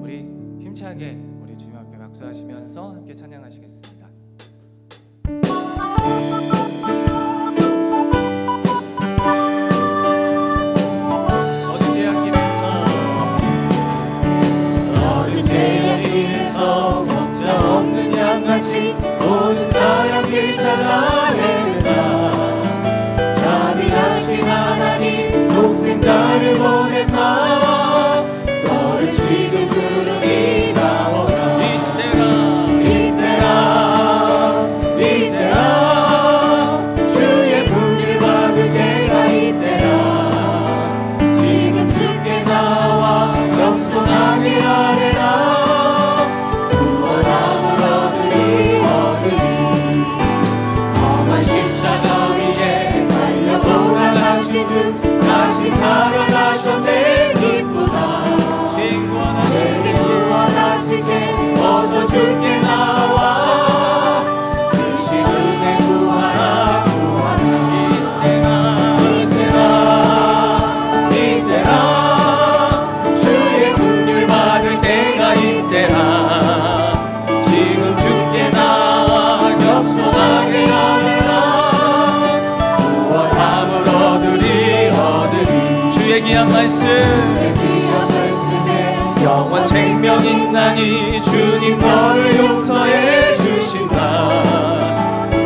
우리 힘차게 우리 주님 앞에 박수하시면서 함께 찬양하시겠습니다. 모든 사람들 찾아 헤매다 자비하신 하나님 독생자를 보내사 너를 지금 부르니 나오라. 이때라 주의 긍휼 받을 때가 이때라. 지금 주께 나와 겸손하게 아뢰라. 다시 살아나셨네. 기쁘다. 죄인 구원하실 때 어서 주께 나와 크신 은혜 구하라. 이때라 주의 긍휼 받을 때가 이때라. 지금 주께 나와 겸손하게 아뢰라. 구원함을 얻으리. 주의 귀한 말씀에 영원 생명 있나니 주님 너를 용서해 주신다.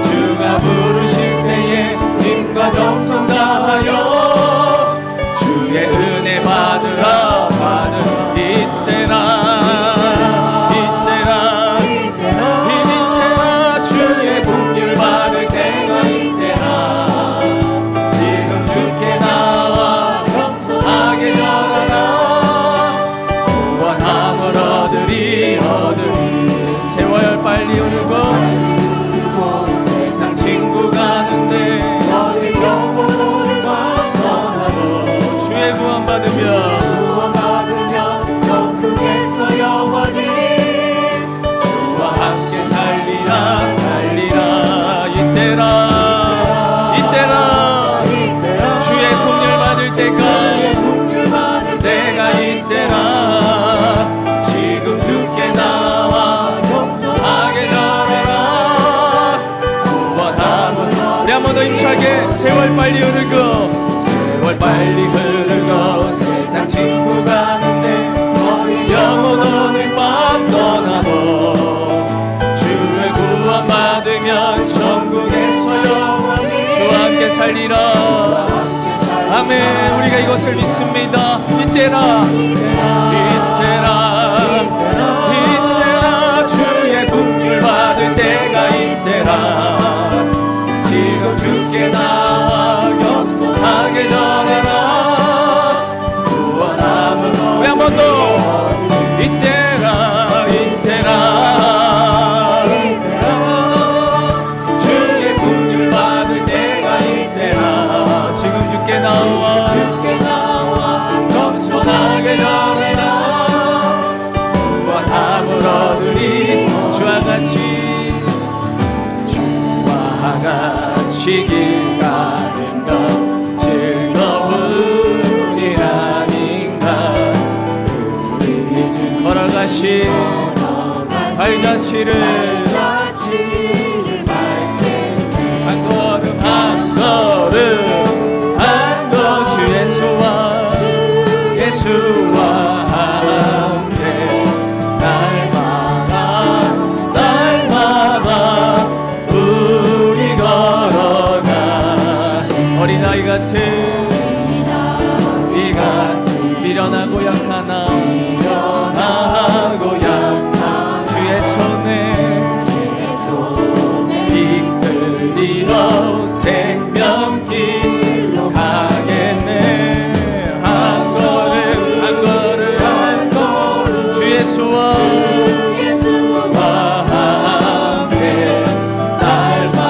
주가 부르실 때에 힘과 정성 다하여 주의 은혜 받으라. 이때라 주의 긍휼 받을 때가 이때라. 지금 주께 나와 겸손하게 절하라. 구원함을 얻으리. 세월 빨리 오르고 세상 친구 가는데 너희 영혼을 떠나도 주의 구원 받으면 천국에서 영원히 주와 함께 살리라. 이때라 주의 긍휼 받을 때가 이때라. 지금 주께 나와 겸손하게 절하라. 구원함은 우리 한 번 더 힘차게 세월 빨리 흐르고 세상 친구 가는데 너희 영혼을 떠나도 주의 구원 받으면 천국에서 영원히 주와 함께 살리라. 아멘. 우리가 이것을 믿습니다. 이때라 주의 긍휼 받을 때가 이때라. 지금 주께 나와 겸손하게 전해라. 구원함은 우리 한 번 더 이때라 주의 긍휼 받을 때가 이때라. 지금 주께 나와 겸손하게 전해라. 구원함을 얻으리. 주와 같이 길 가는 것 즐거운 일 아닌가. 우리 주 걸어가신 발자취를 한 걸음 주 예수와 함께 날마다 우리 걸어가. 어린아이 같은 미련하고 약하나 주의 손에 이끌리어 생명길로 가겠네. 한 걸음 주 예수와 함께 날마다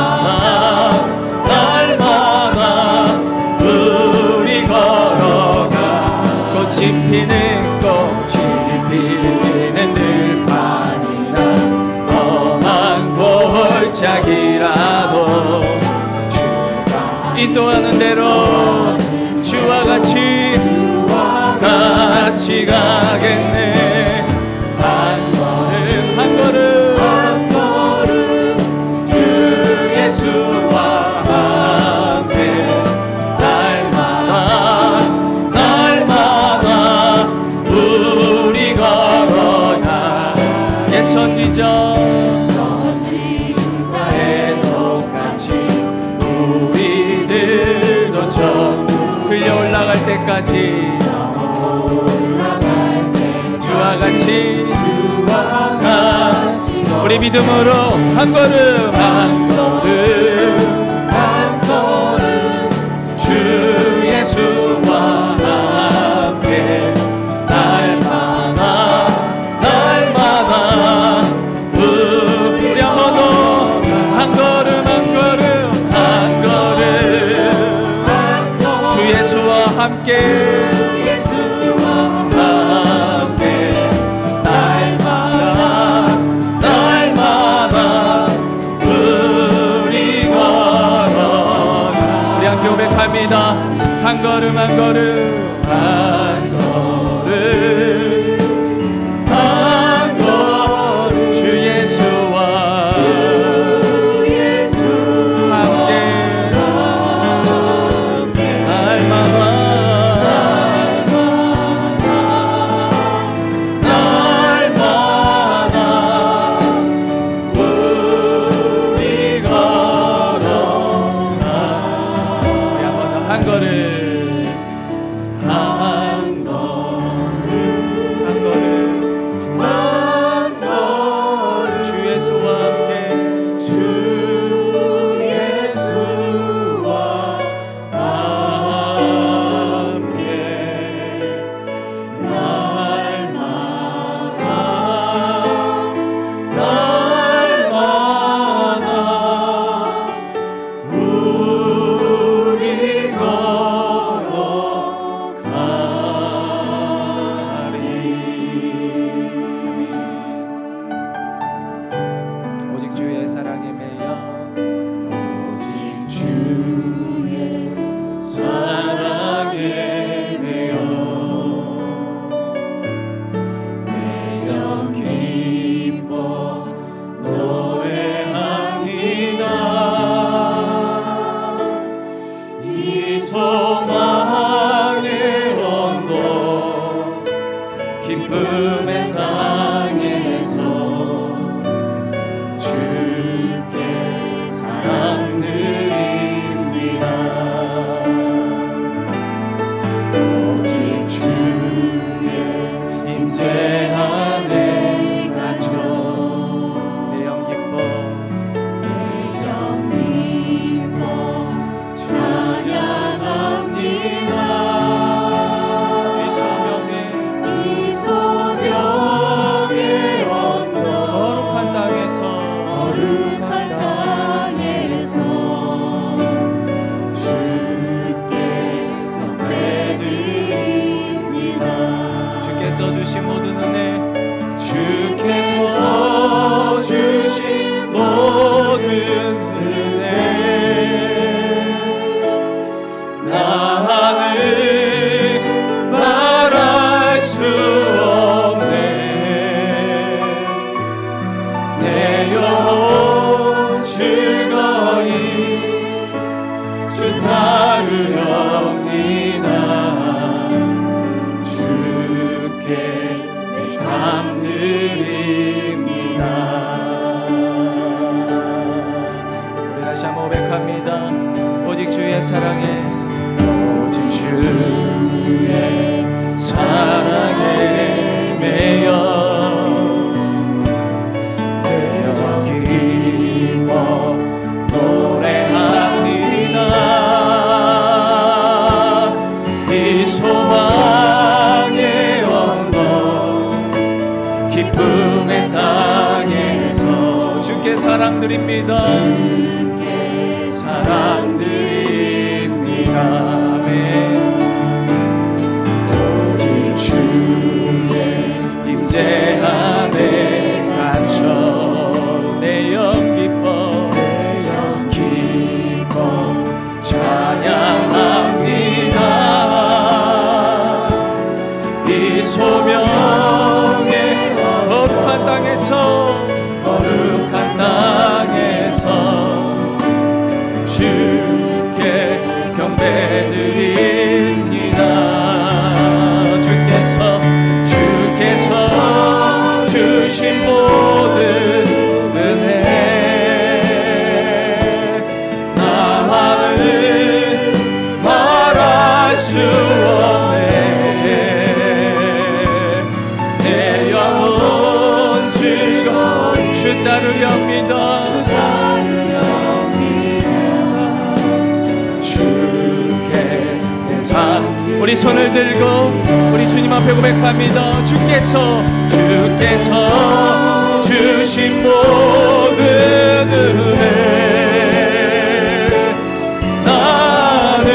우리 걸어가. 꽃이 피는 들판이나 험한 골짜기라도 주가 인도하는 대로 주와 같이 가겠네. 선지자의 똑같이 우리들도 저 흘려 올라갈 때까지 주와 같이 우리 믿음으로 한 걸음 한 걸음 주 예수와 함께 날마다 우리 한번 더 한 걸음 주 예수와 함께 고백합니다. 한 걸음 한 걸음 주 예수와 함께 날마다 우리 걸어가 한 걸음 주 예수와 함께 기쁨의 땅에서 주께 사랑드립니다. 오직 주의 임재 안에 갇혀 내 영 기뻐 찬양합니다. 주신 모든 은혜 주께서 주신 모든 은혜 나는 말할 수 없네. 내 영혼 즐거이 주 따르렵니다. 내 삶 드립니다. 우리 다시 한번 고백합니다. 오직 주의 사랑에 오직 주의 사랑에 매여 기뻐 노래합니다. 이 소망의 기쁨의 땅에서 주께 사랑드립니다. 주께 사랑드립니다. 아멘. 오직 주의 임재 안에 갇혀 내 영 기뻐 찬양합니다. 이 소명의 거룩한 땅에서 주 따르렵니다. 주께 내 삶. 우리 손을 들고 우리 주님 앞에 고백합니다. 주께서 주신 모든 은혜 나는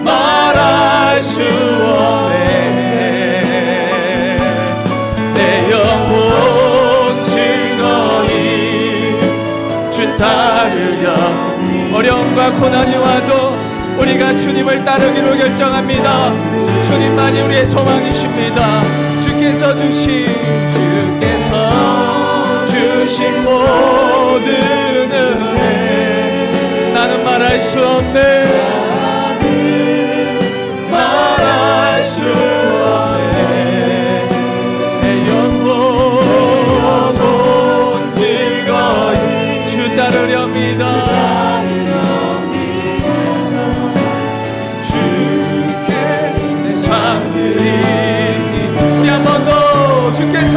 말할 수 없네. 내 영혼 즐거이 주 따르려. 어려움과 고난이 와도 우리가 주님을 따르기로 결정합니다. 주님만이 우리의 소망이십니다. 주께서 주신 모든 은혜 나는 말할 수 없네. 말할 수 없네. 내 영혼 즐거이 주 따르렵니다. 우리 한 번 더 주께서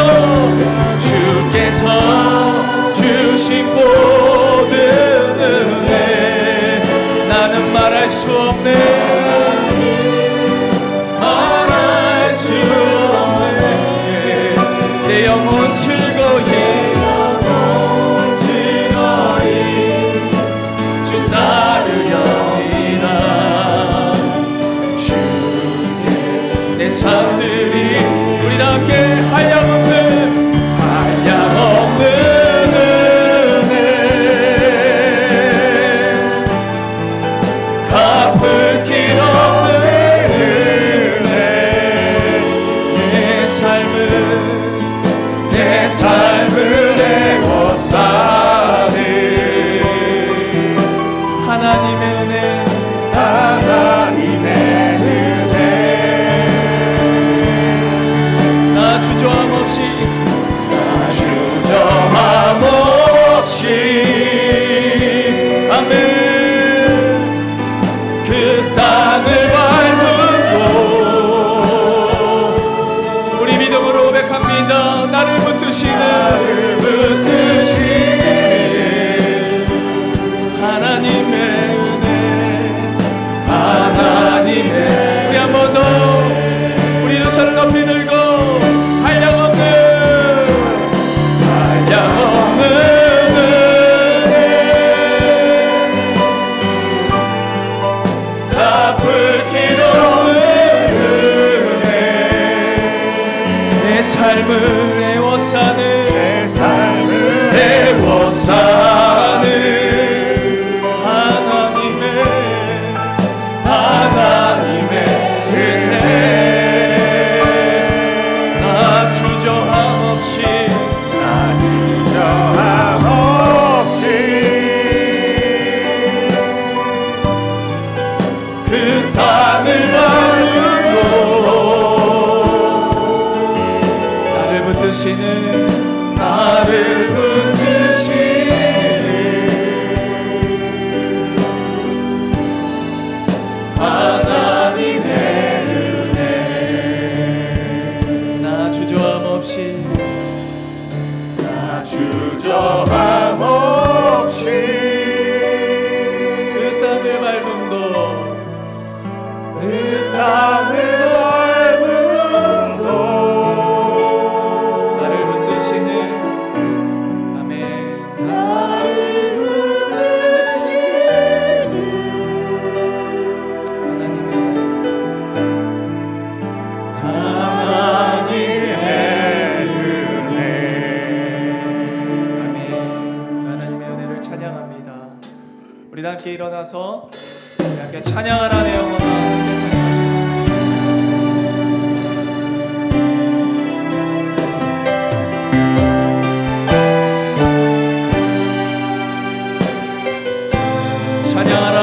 주신 모든 은혜 나는 말할 수 없네. 말할 수 없네. 내 영혼 즐거이 주 따르려니라. 주께 내 삶들이 우리 다 함께 한량없는 은혜 갚을 길 없는 은혜 내 삶을 애워싸는 하나님의 은혜 나 주저함 없이 아멘 그 땅을 밟고 우리 믿음으로 고백합니다. 나를 붙드시는 하나님의 은혜 우리 한 번 더 우리 두 손을 높이 들고 한량없는 갚을 길 없는 은혜 내 삶을 애워싸는 하나님의 은혜 나 주저함 없이 그 땅을 밟고 나를 붙드시는 하나님의 은혜 나 주저함 없이 그 땅을 밟음도 나를 붙드시는 우리 함께 일어나서 우리 함께 찬양하라 내 영혼아 함께 찬양하시겠습니다. 찬양하라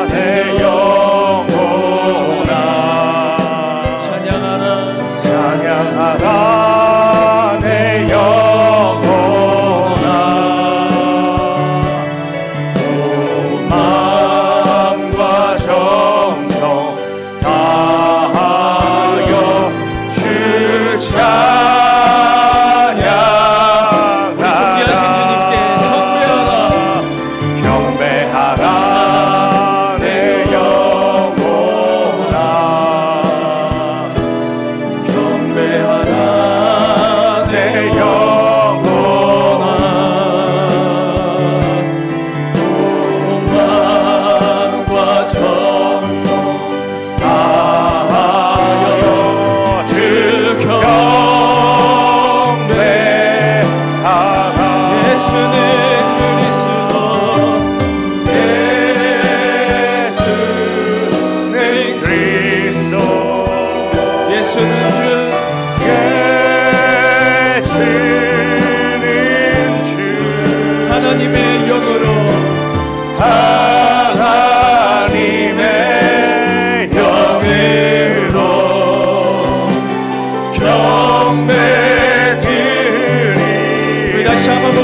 내 영혼아 찬양하라 내 영혼아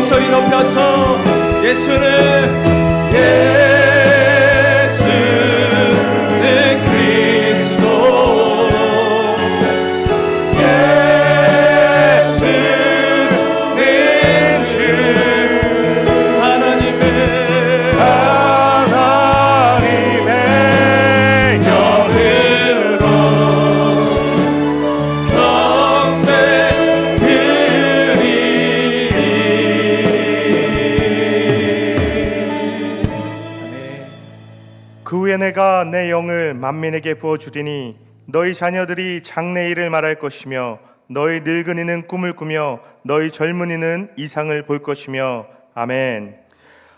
목소리 높여서 예수는 그리스도 예수는 주 하나님의 영으로 경배 그 후에 내가 내 영을 만민에게 부어주리니 너희 자녀들이 장래일을 말할 것이며 너희 늙은이는 꿈을 꾸며 너희 젊은이는 이상을 볼 것이며 아멘.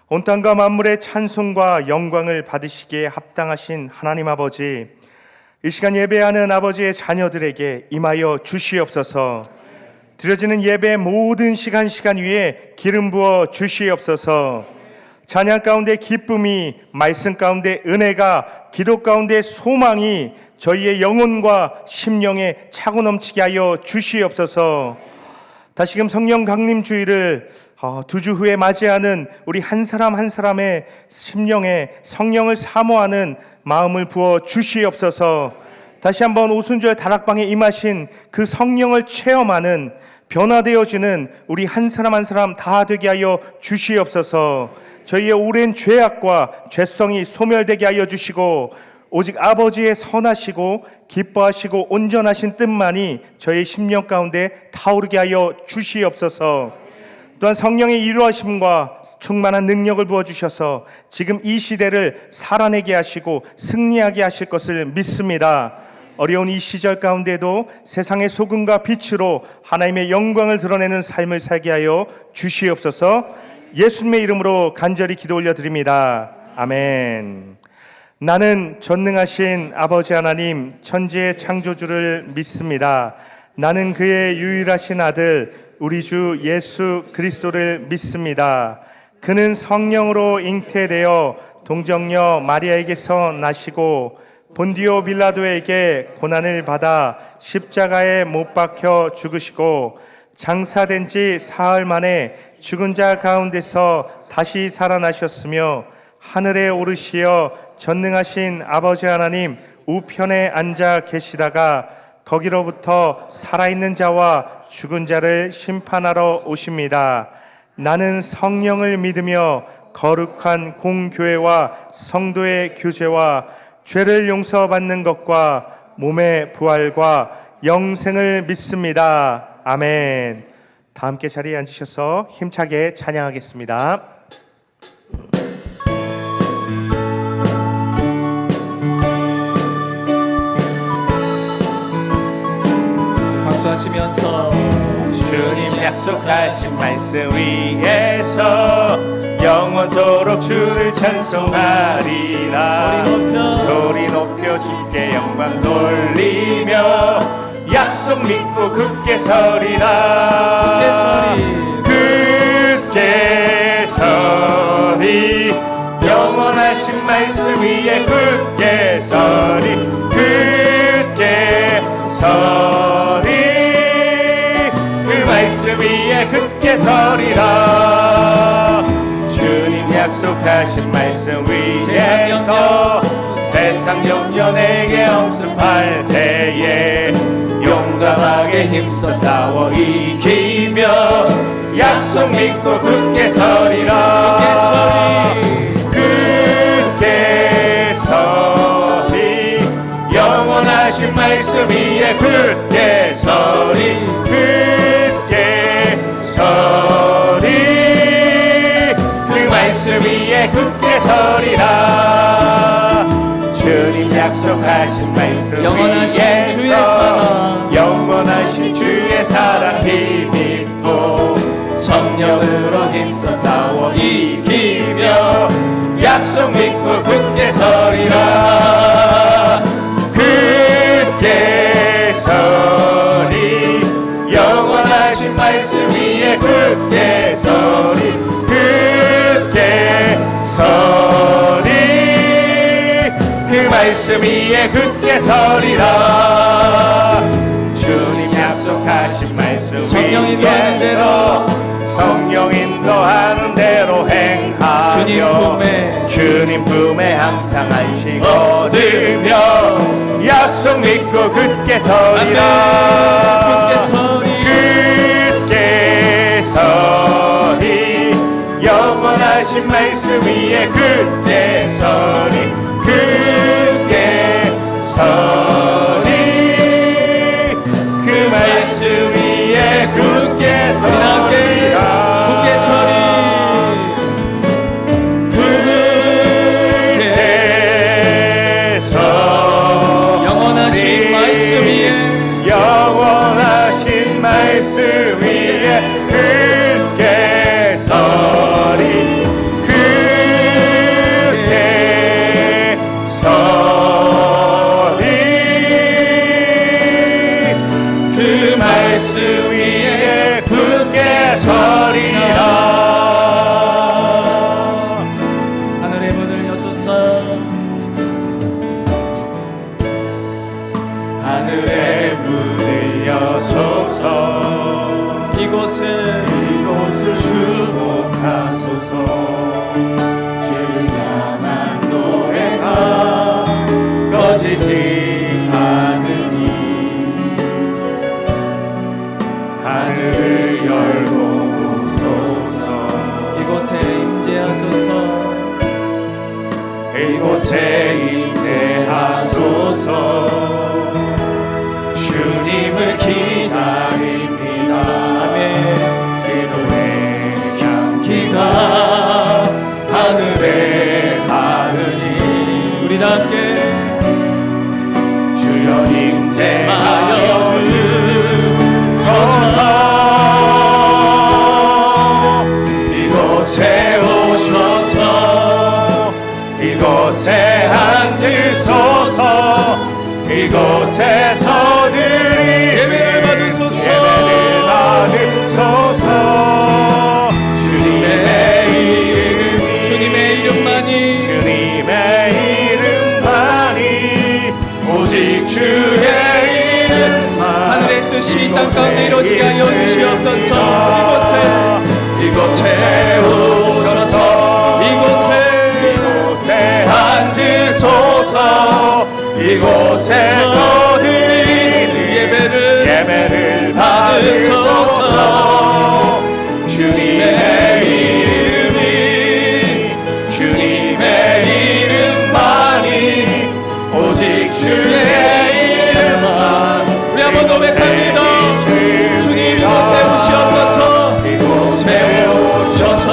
온 땅과 만물의 찬송과 영광을 받으시기에 합당하신 하나님 아버지, 이 시간 예배하는 아버지의 자녀들에게 임하여 주시옵소서. 드려지는 예배 모든 시간 위에 기름 부어 주시옵소서. 찬양 가운데 기쁨이, 말씀 가운데 은혜가, 기도 가운데 소망이 저희의 영혼과 심령에 차고 넘치게 하여 주시옵소서. 다시금 성령 강림 주일을 2주 후에 맞이하는 우리 한 사람 한 사람의 심령에 성령을 사모하는 마음을 부어 주시옵소서. 다시 한번 오순절 다락방에 임하신 그 성령을 체험하는, 변화되어지는 우리 한 사람 한 사람 다 되게 하여 주시옵소서. 저희의 오랜 죄악과 죄성이 소멸되게 하여 주시고 오직 아버지의 선하시고 기뻐하시고 온전하신 뜻만이 저희 심령 가운데 타오르게 하여 주시옵소서. 또한 성령의 이루어심과 충만한 능력을 부어주셔서 지금 이 시대를 살아내게 하시고 승리하게 하실 것을 믿습니다. 어려운 이 시절 가운데도 세상의 소금과 빛으로 하나님의 영광을 드러내는 삶을 살게 하여 주시옵소서. 예수님의 이름으로 간절히 기도 올려드립니다. 아멘. 나는 전능하신 아버지 하나님 천지의 창조주를 믿습니다. 나는 그의 유일하신 아들 우리 주 예수 그리스도를 믿습니다. 그는 성령으로 잉태되어 동정녀 마리아에게서 나시고 본디오 빌라도에게 고난을 받아 십자가에 못 박혀 죽으시고 장사된 지 사흘 만에 죽은 자 가운데서 다시 살아나셨으며 하늘에 오르시어 전능하신 아버지 하나님 우편에 앉아 계시다가 거기로부터 살아있는 자와 죽은 자를 심판하러 오십니다. 나는 성령을 믿으며 거룩한 공교회와 성도의 교제와 죄를 용서받는 것과 몸의 부활과 영생을 믿습니다. 아멘. 다 함께 자리에 앉으셔서 힘차게 찬양하겠습니다. 박수하시면서 주님 약속하신 말씀 위에서 영원토록 주를 찬송하리라. 소리 높여 주께 영광 돌리며 약속 믿고 굳게 서리라. 굳게 서리 영원하신 말씀 위에 굳게 서리. 굳게 서리 그 말씀 위에 굳게 서리라. 주님 약속하신 말씀 위에서 세상 염려 내게 엄습할 때에 용감하게 힘써 싸워 이기며 약속 믿고 굳게 서리라. 굳게 서리 영원하신 말씀 위에 굳게 서리. 굳게 서리 그 말씀 위에 굳게 서리라. 주님 약속하신 말씀 영원하신 위에서 주의 사랑 영원하신 주의 사랑 힘입고 성령으로 힘써 싸워 이기며 약속 믿고 굳게 서리라. 굳게 서리 영원하신 말씀 위에 굳게 서리. 굳게 서리 그 말씀 위에 굳게 서리라. 주님 약속하신 말씀 성령 인도하는 대로 성령 인도하는 주님 품에 항상 안식 얻으며 약속 믿고 굳게 서리라. 굳게 서리 영원하신 말씀 위에 굳게 서리. 굳게 서리 그 말씀 위에 굳게 서리라. 굳게 서리 영원하신 말씀 위에 영원하신 말씀 위에 굳게 서리. 굳게 서리 그 말씀 위에 굳게 서리라. 하늘의 문을 여소서 하늘의 문을 여소서 이곳을 주목하소서. 주를 향한 노래가 꺼지지 않으니 하늘을 열고 보소서. 이곳에 임재하소서 이곳에 임재하소서. 주님을 기다립니다. 아멘. 기도의 향기가 하늘에 닿으니 우리 다 함께 주여 임재하여 주소서. 이곳에 오셔서 이곳에 앉으소서. 이곳에서 예배를 받으소서. 주님의 이름만이 오직 주의 이름만 하늘의 뜻이 이 땅 가운데 이루어지게 하여 주시옵소서. 이곳에 오셔서 이곳에 앉으소서. 이곳에서 예배를 받으소서. 주님의 이름만이 오직 주의 이름만. 우리 한번 고백합니다. 주님 이곳에 오시옵소서. 이곳에 오셔서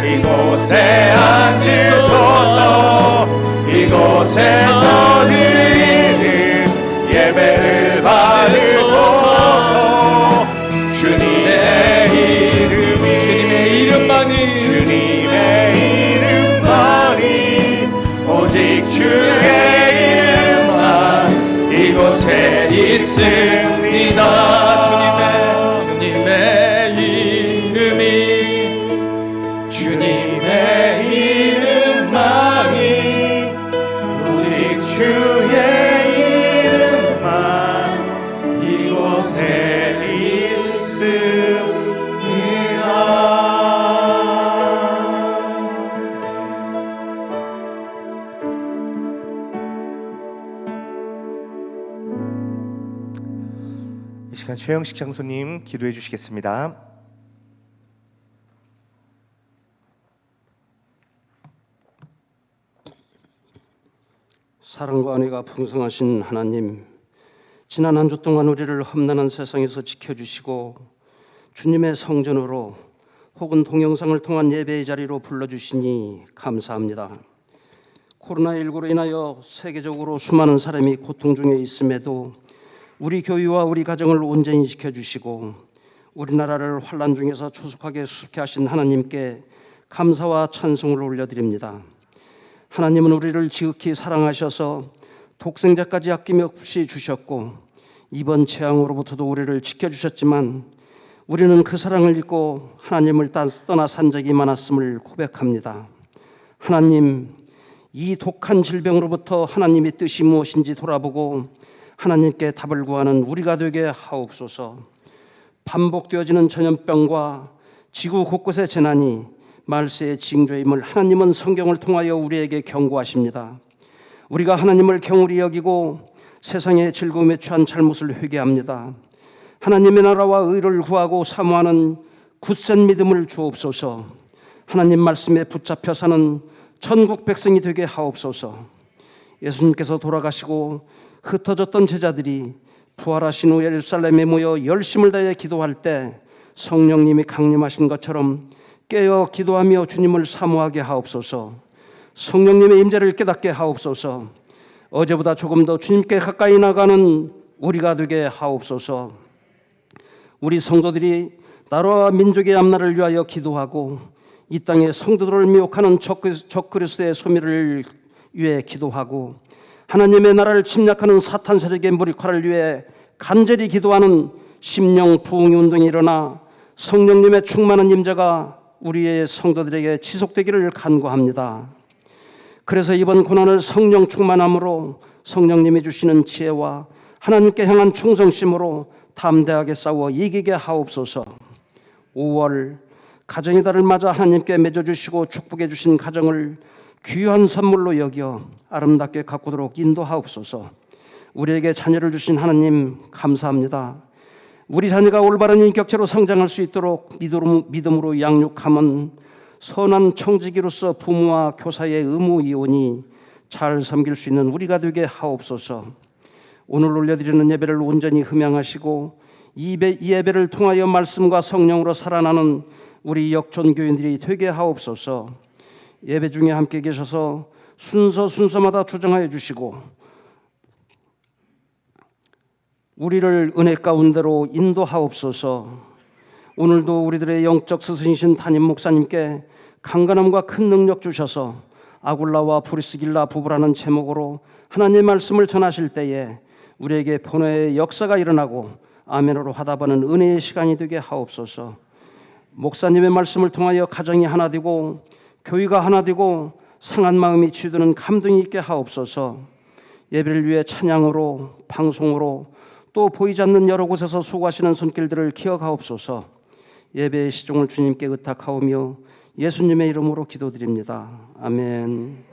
이곳에 앉으소서. 이곳에서 드리는 예배를 받으소서. 주님의 이름만이 오직 주의 이름만 이곳에 있습니다. 주님의 이름만이 오직 주의 이름만 이곳에 있습니다. 이 시간 최영식 장소님 기도해 주시겠습니다. 사랑과 은혜가 풍성하신 하나님, 지난 한 주 동안 우리를 험난한 세상에서 지켜주시고 주님의 성전으로 혹은 동영상을 통한 예배의 자리로 불러주시니 감사합니다. 코로나19로 인하여 세계적으로 수많은 사람이 고통 중에 있음에도 우리 교회와 우리 가정을 온전히 지켜주시고 우리나라를 환난 중에서 조속하게 수습케 하신 하나님께 감사와 찬송을 올려드립니다. 하나님은 우리를 지극히 사랑하셔서 독생자까지 아낌이 없이 주셨고 이번 재앙으로부터도 우리를 지켜주셨지만 우리는 그 사랑을 잊고 하나님을 떠나 산 적이 많았음을 고백합니다. 하나님, 이 독한 질병으로부터 하나님의 뜻이 무엇인지 돌아보고 하나님께 답을 구하는 우리가 되게 하옵소서. 반복되어지는 전염병과 지구 곳곳의 재난이 말세의 징조임을 하나님은 성경을 통하여 우리에게 경고하십니다. 우리가 하나님을 경홀히 여기고 세상의 즐거움에 취한 잘못을 회개합니다. 하나님의 나라와 의를 구하고 사모하는 굳센 믿음을 주옵소서. 하나님 말씀에 붙잡혀 사는 천국 백성이 되게 하옵소서. 예수님께서 돌아가시고 흩어졌던 제자들이 부활하신 후 예루살렘에 모여 열심을 다해 기도할 때 성령님이 강림하신 것처럼 깨어 기도하며 주님을 사모하게 하옵소서. 성령님의 임재를 깨닫게 하옵소서. 어제보다 조금 더 주님께 가까이 나가는 우리가 되게 하옵소서. 우리 성도들이 나라와 민족의 앞날을 위하여 기도하고 이 땅의 성도들을 미혹하는 적그리스도의 소멸을 위해 기도하고 하나님의 나라를 침략하는 사탄 세력의 무력화를 위해 간절히 기도하는 심령 부흥 운동이 일어나 성령님의 충만한 임재가 우리의 성도들에게 지속되기를 간구합니다. 그래서 이번 고난을 성령 충만함으로 성령님이 주시는 지혜와 하나님께 향한 충성심으로 담대하게 싸워 이기게 하옵소서. 5월 가정의 달을 맞아 하나님께 맺어주시고 축복해 주신 가정을 귀한 선물로 여겨 아름답게 가꾸도록 인도하옵소서. 우리에게 자녀를 주신 하나님 감사합니다. 우리 자녀가 올바른 인격체로 성장할 수 있도록 믿음으로 양육함은 선한 청지기로서 부모와 교사의 의무 이온이 잘 섬길 수 있는 우리가 되게 하옵소서. 오늘 올려드리는 예배를 온전히 흠양하시고 이 예배를 통하여 말씀과 성령으로 살아나는 우리 역전교인들이 되게 하옵소서. 예배 중에 함께 계셔서 순서마다 조정하여 주시고 우리를 은혜 가운데로 인도하옵소서. 오늘도 우리들의 영적 스승이신 담임 목사님께 강건함과 큰 능력 주셔서 아굴라와 브리스길라 부부라는 제목으로 하나님의 말씀을 전하실 때에 우리에게 번뇌의 역사가 일어나고 아멘으로 화답하는 은혜의 시간이 되게 하옵소서. 목사님의 말씀을 통하여 가정이 하나 되고 교회가 하나 되고 상한 마음이 치유되는 감동이 있게 하옵소서. 예배를 위해 찬양으로 방송으로 또 보이지 않는 여러 곳에서 수고하시는 손길들을 기억하옵소서. 예배의 시종을 주님께 의탁하오며 예수님의 이름으로 기도드립니다. 아멘.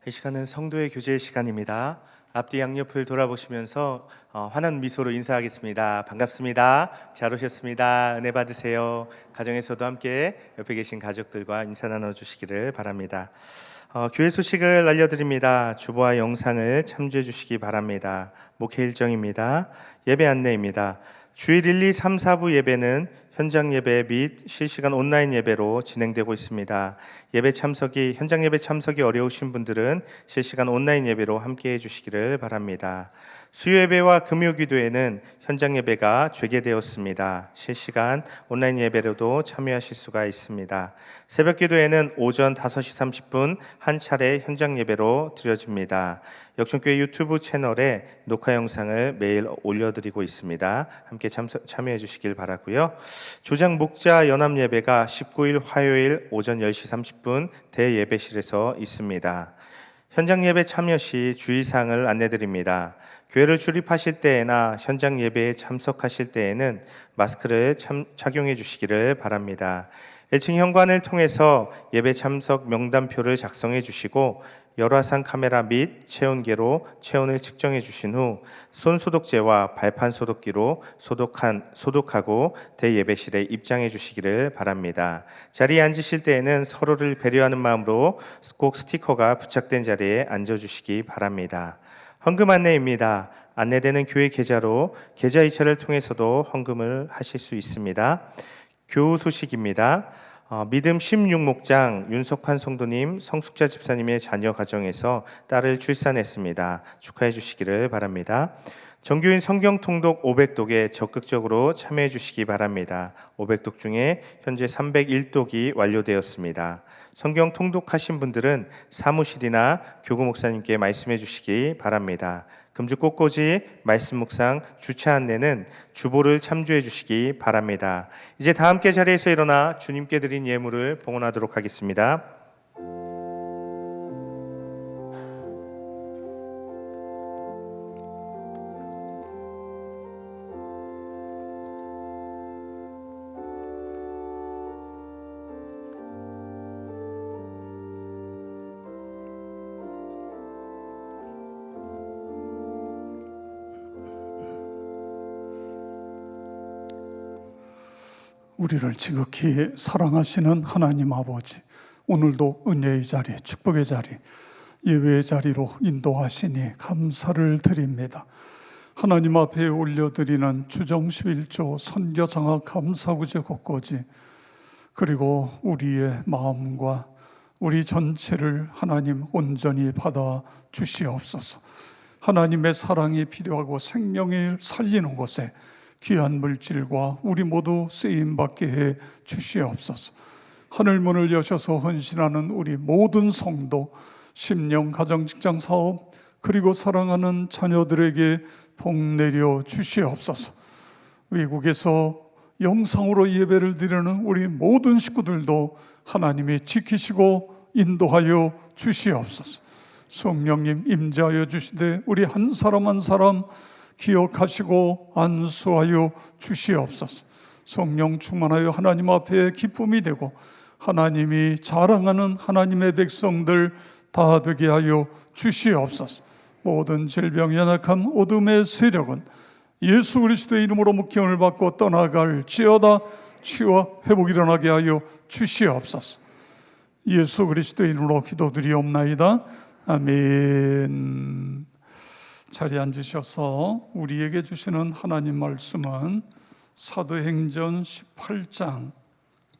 이 시간은 성도의 교제 시간입니다. 앞뒤 양옆을 돌아보시면서 환한 미소로 인사하겠습니다. 반갑습니다. 잘 오셨습니다. 은혜 받으세요. 가정에서도 함께 옆에 계신 가족들과 인사 나눠주시기를 바랍니다. 교회 소식을 알려드립니다. 주보와 영상을 참조해 주시기 바랍니다. 목회 일정입니다. 예배 안내입니다. 주일 1, 2, 3, 4부 예배는 현장 예배 및 실시간 온라인 예배로 진행되고 있습니다. 현장 예배 참석이 어려우신 분들은 실시간 온라인 예배로 함께해 주시기를 바랍니다. 수요 예배와 금요 기도회는 현장 예배가 재개되었습니다. 실시간 온라인 예배로도 참여하실 수가 있습니다. 새벽 기도회는 오전 5시 30분 한 차례 현장 예배로 드려집니다. 역전교회 유튜브 채널에 녹화 영상을 매일 올려드리고 있습니다. 함께 참여해 주시길 바라고요. 조장 목자 연합 예배가 19일 화요일 오전 10시 30분 대예배실에서 있습니다. 현장 예배 참여 시 주의사항을 안내드립니다. 교회를 출입하실 때나 현장 예배에 참석하실 때에는 마스크를 착용해 주시기를 바랍니다. 1층 현관을 통해서 예배 참석 명단표를 작성해 주시고 열화상 카메라 및 체온계로 체온을 측정해 주신 후 손소독제와 발판 소독기로 소독하고 대예배실에 입장해 주시기를 바랍니다. 자리에 앉으실 때에는 서로를 배려하는 마음으로 꼭 스티커가 부착된 자리에 앉아주시기 바랍니다. 헌금 안내입니다. 안내되는 교회 계좌로 계좌 이체를 통해서도 헌금을 하실 수 있습니다. 교우 소식입니다. 믿음 16목장 윤석환 성도님, 성숙자 집사님의 자녀 가정에서 딸을 출산했습니다. 축하해 주시기를 바랍니다. 정규인 성경 통독 500독에 적극적으로 참여해 주시기 바랍니다. 500독 중에 현재 301독이 완료되었습니다. 성경 통독하신 분들은 사무실이나 교구 목사님께 말씀해 주시기 바랍니다. 금주 꽃꽂이 말씀 묵상 주차 안내는 주보를 참조해 주시기 바랍니다. 이제 다 함께 자리에서 일어나 주님께 드린 예물을 봉헌하도록 하겠습니다. 우리를 지극히 사랑하시는 하나님 아버지, 오늘도 은혜의 자리, 축복의 자리, 예배의 자리로 인도하시니 감사를 드립니다. 하나님 앞에 올려드리는 주정 11조 선교장학 감사구제 곳곳이, 그리고 우리의 마음과 우리 전체를 하나님 온전히 받아 주시옵소서. 하나님의 사랑이 필요하고 생명을 살리는 곳에 귀한 물질과 우리 모두 쓰임받게 해 주시옵소서. 하늘문을 여셔서 헌신하는 우리 모든 성도, 심령, 가정, 직장, 사업, 그리고 사랑하는 자녀들에게 복 내려 주시옵소서. 외국에서 영상으로 예배를 드리는 우리 모든 식구들도 하나님이 지키시고 인도하여 주시옵소서. 성령님 임재하여 주시되 우리 한 사람 한 사람 기억하시고 안수하여 주시옵소서. 성령 충만하여 하나님 앞에 기쁨이 되고 하나님이 자랑하는 하나님의 백성들 다 되게 하여 주시옵소서. 모든 질병, 연약함, 어둠의 세력은 예수 그리스도의 이름으로 목경을 받고 떠나갈지어다. 치유와 회복이 일어나게 하여 주시옵소서. 예수 그리스도의 이름으로 기도드리옵나이다. 아멘. 자리에 앉으셔서 우리에게 주시는 하나님 말씀은 사도행전 18장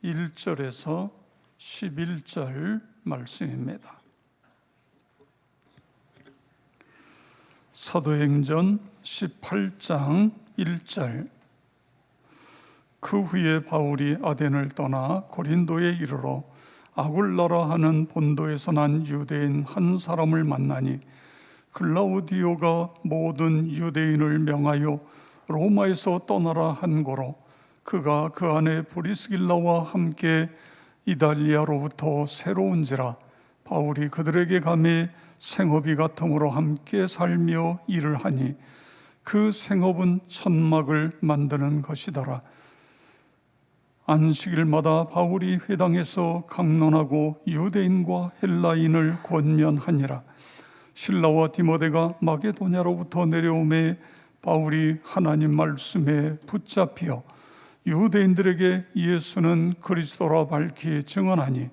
1절에서 11절 말씀입니다. 사도행전 18장 1절. 그 후에 바울이 아덴을 떠나 고린도에 이르러 아굴라라 하는 본도에서 난 유대인 한 사람을 만나니 글라우디오가 모든 유대인을 명하여 로마에서 떠나라 한 고로 그가 그 안에 브리스길라와 함께 이달리아로부터 새로 온지라. 바울이 그들에게 감히 생업이 같음으로 함께 살며 일을 하니 그 생업은 천막을 만드는 것이더라. 안식일마다 바울이 회당에서 강론하고 유대인과 헬라인을 권면하니라. 실라와 디모데가 마게도냐로부터 내려오매 바울이 하나님 말씀에 붙잡혀 유대인들에게 예수는 그리스도라 밝히 증언하니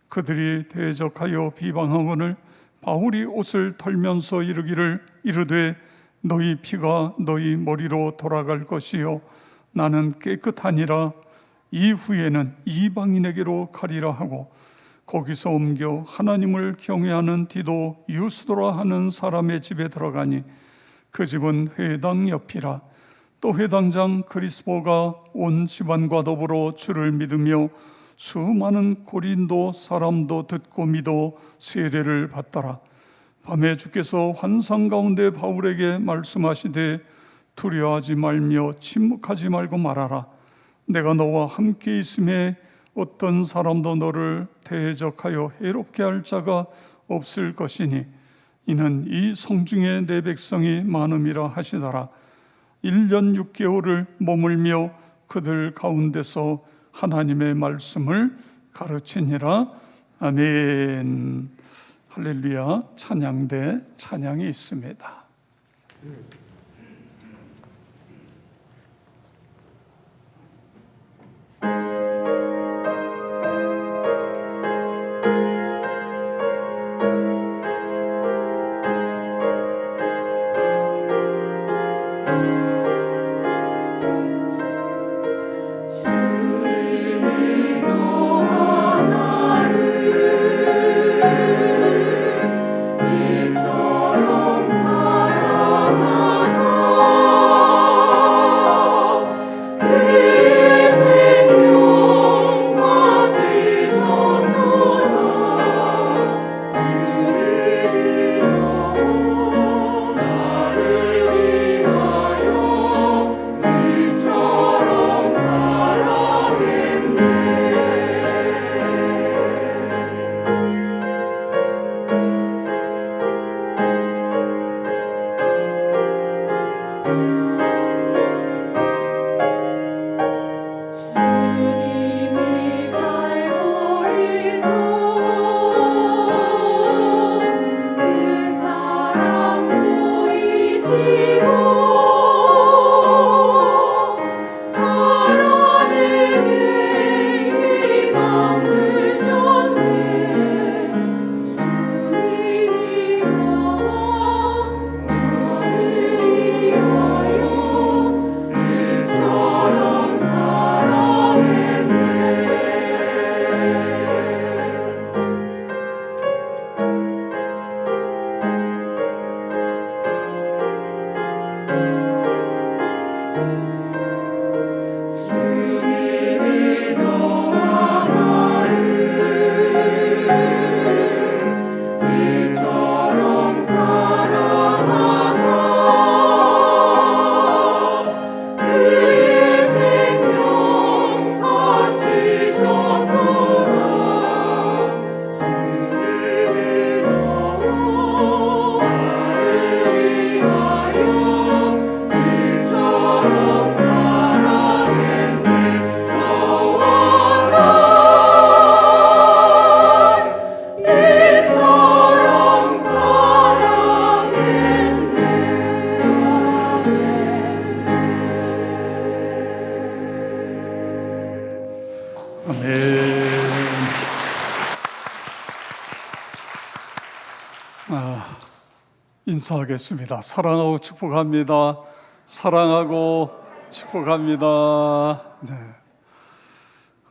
그들이 대적하여 비방하거늘 바울이 옷을 털면서 이르되 너희 피가 너희 머리로 돌아갈 것이요 나는 깨끗하니라. 이후에는 이방인에게로 가리라 하고 거기서 옮겨 하나님을 경외하는 디도 유스도라 하는 사람의 집에 들어가니 그 집은 회당 옆이라. 또 회당장 그리스보가 온 집안과 더불어 주를 믿으며 수많은 고린도 사람도 듣고 믿어 세례를 받더라. 밤에 주께서 환상 가운데 바울에게 말씀하시되 두려워하지 말며 침묵하지 말고 말하라. 내가 너와 함께 있음에 어떤 사람도 너를 대적하여 해롭게 할 자가 없을 것이니 이는 이 성중에 내 백성이 많음이라 하시더라. 1년 6개월을 머물며 그들 가운데서 하나님의 말씀을 가르치니라. 아멘. 할렐루야. 찬양대 찬양이 있습니다. 이처럼 사랑하 아멘. 인사하겠습니다. 사랑하고 축복합니다. 사랑하고 축복합니다. 네.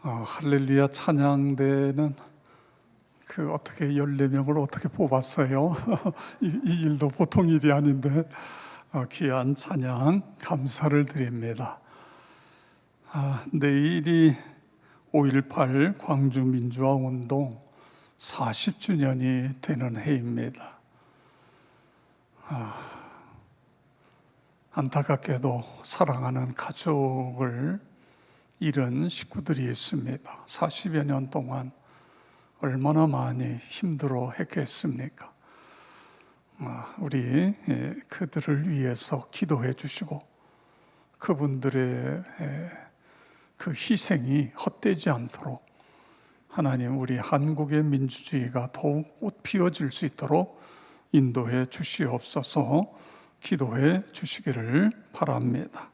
할렐루야 찬양대는 어떻게 14명을 어떻게 뽑았어요? 이 일도 보통 일이 아닌데 귀한 찬양 감사를 드립니다. 내일이 5.18 광주민주화운동 40주년이 되는 해입니다. 안타깝게도 사랑하는 가족을 잃은 식구들이 있습니다. 40여 년 동안 얼마나 많이 힘들어 했겠습니까? 우리 그들을 위해서 기도해 주시고 그분들의 그 희생이 헛되지 않도록 하나님 우리 한국의 민주주의가 더욱 꽃 피어질 수 있도록 인도해 주시옵소서. 기도해 주시기를 바랍니다.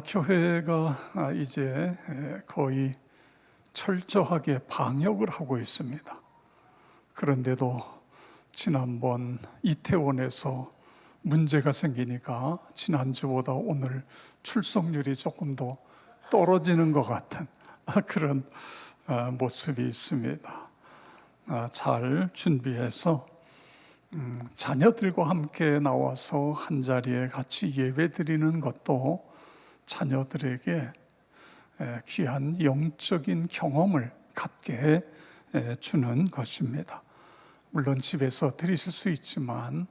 교회가 이제 거의 철저하게 방역을 하고 있습니다. 그런데도 지난번 이태원에서 문제가 생기니까 지난주보다 오늘 출석률이 조금 더 떨어지는 것 같은 그런 모습이 있습니다. 잘 준비해서 자녀들과 함께 나와서 한자리에 같이 예배드리는 것도 자녀들에게 귀한 영적인 경험을 갖게 주는 것입니다. 물론 집에서 드리실 수 있지만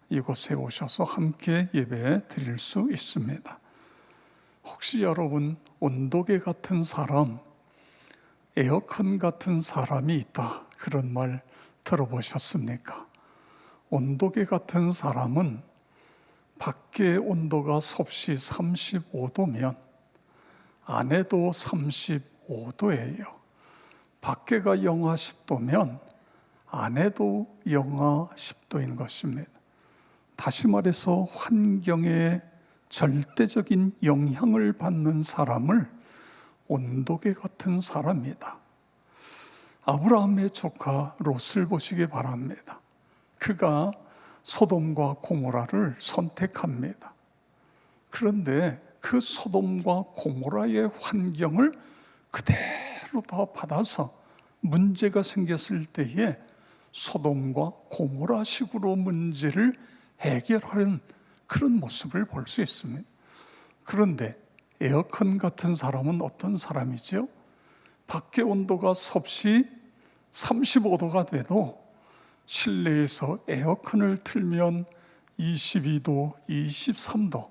이곳에 오셔서 함께 예배 드릴 수 있습니다. 혹시 여러분 온도계 같은 사람, 에어컨 같은 사람이 있다 그런 말 들어보셨습니까? 온도계 같은 사람은 밖의 온도가 섭씨 35도면 안에도 35도예요. 밖에가 영하 10도면 안에도 영하 10도인 것입니다. 다시 말해서 환경에 절대적인 영향을 받는 사람을 온도계 같은 사람이다. 아브라함의 조카 롯을 보시기 바랍니다. 그가 소돔과 고모라를 선택합니다. 그런데 그 소돔과 고모라의 환경을 그대로 다 받아서 문제가 생겼을 때에 소돔과 고모라식으로 문제를 해결하는 그런 모습을 볼 수 있습니다. 그런데 에어컨 같은 사람은 어떤 사람이죠? 밖의 온도가 섭씨 35도가 돼도 실내에서 에어컨을 틀면 22도, 23도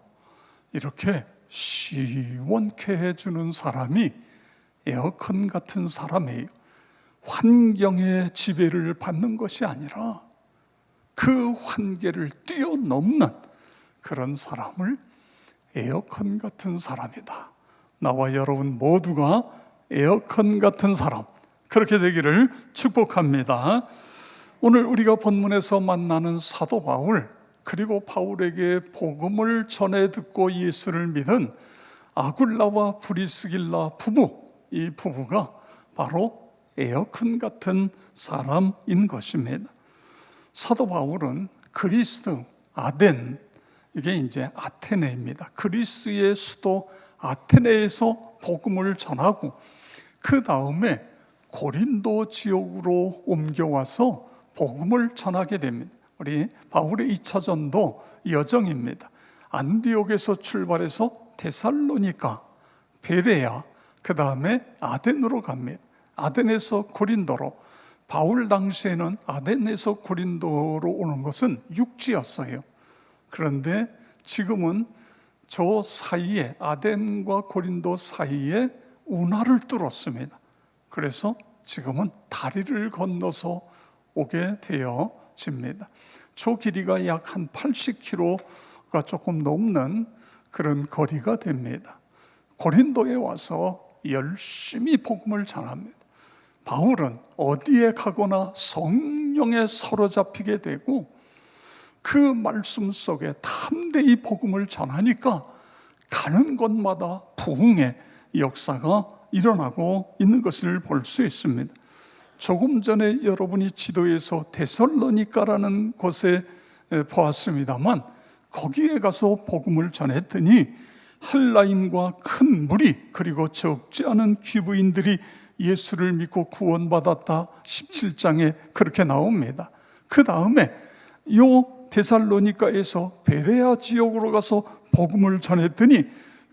이렇게 시원케 해주는 사람이 에어컨 같은 사람이에요. 환경의 지배를 받는 것이 아니라 그 한계를 뛰어넘는 그런 사람을 에어컨 같은 사람이다. 나와 여러분 모두가 에어컨 같은 사람 그렇게 되기를 축복합니다. 오늘 우리가 본문에서 만나는 사도 바울 그리고 바울에게 복음을 전해 듣고 예수를 믿은 아굴라와 브리스길라 부부, 이 부부가 바로 에어컨 같은 사람인 것입니다. 사도 바울은 그리스 아덴, 이게 이제 아테네입니다. 그리스의 수도 아테네에서 복음을 전하고 그 다음에 고린도 지역으로 옮겨와서 복음을 전하게 됩니다. 우리 바울의 2차 전도 여정입니다. 안디옥에서 출발해서 데살로니가, 베레아, 그 다음에 아덴으로 갑니다. 아덴에서 고린도로. 바울 당시에는 아덴에서 고린도로 오는 것은 육지였어요. 그런데 지금은 저 사이에, 아덴과 고린도 사이에 운하를 뚫었습니다. 그래서 지금은 다리를 건너서 오게 되어집니다. 저 길이가 약 한 80km가 조금 넘는 그런 거리가 됩니다. 고린도에 와서 열심히 복음을 전합니다. 바울은 어디에 가거나 성령에 사로잡히게 되고 그 말씀 속에 담대히 복음을 전하니까 가는 곳마다 부흥의 역사가 일어나고 있는 것을 볼 수 있습니다. 조금 전에 여러분이 지도에서 데살로니가라는 곳에 보았습니다만 거기에 가서 복음을 전했더니 헬라인과 큰 무리 그리고 적지 않은 귀부인들이 예수를 믿고 구원받았다 17장에 그렇게 나옵니다. 그 다음에 요 데살로니가에서 베레아 지역으로 가서 복음을 전했더니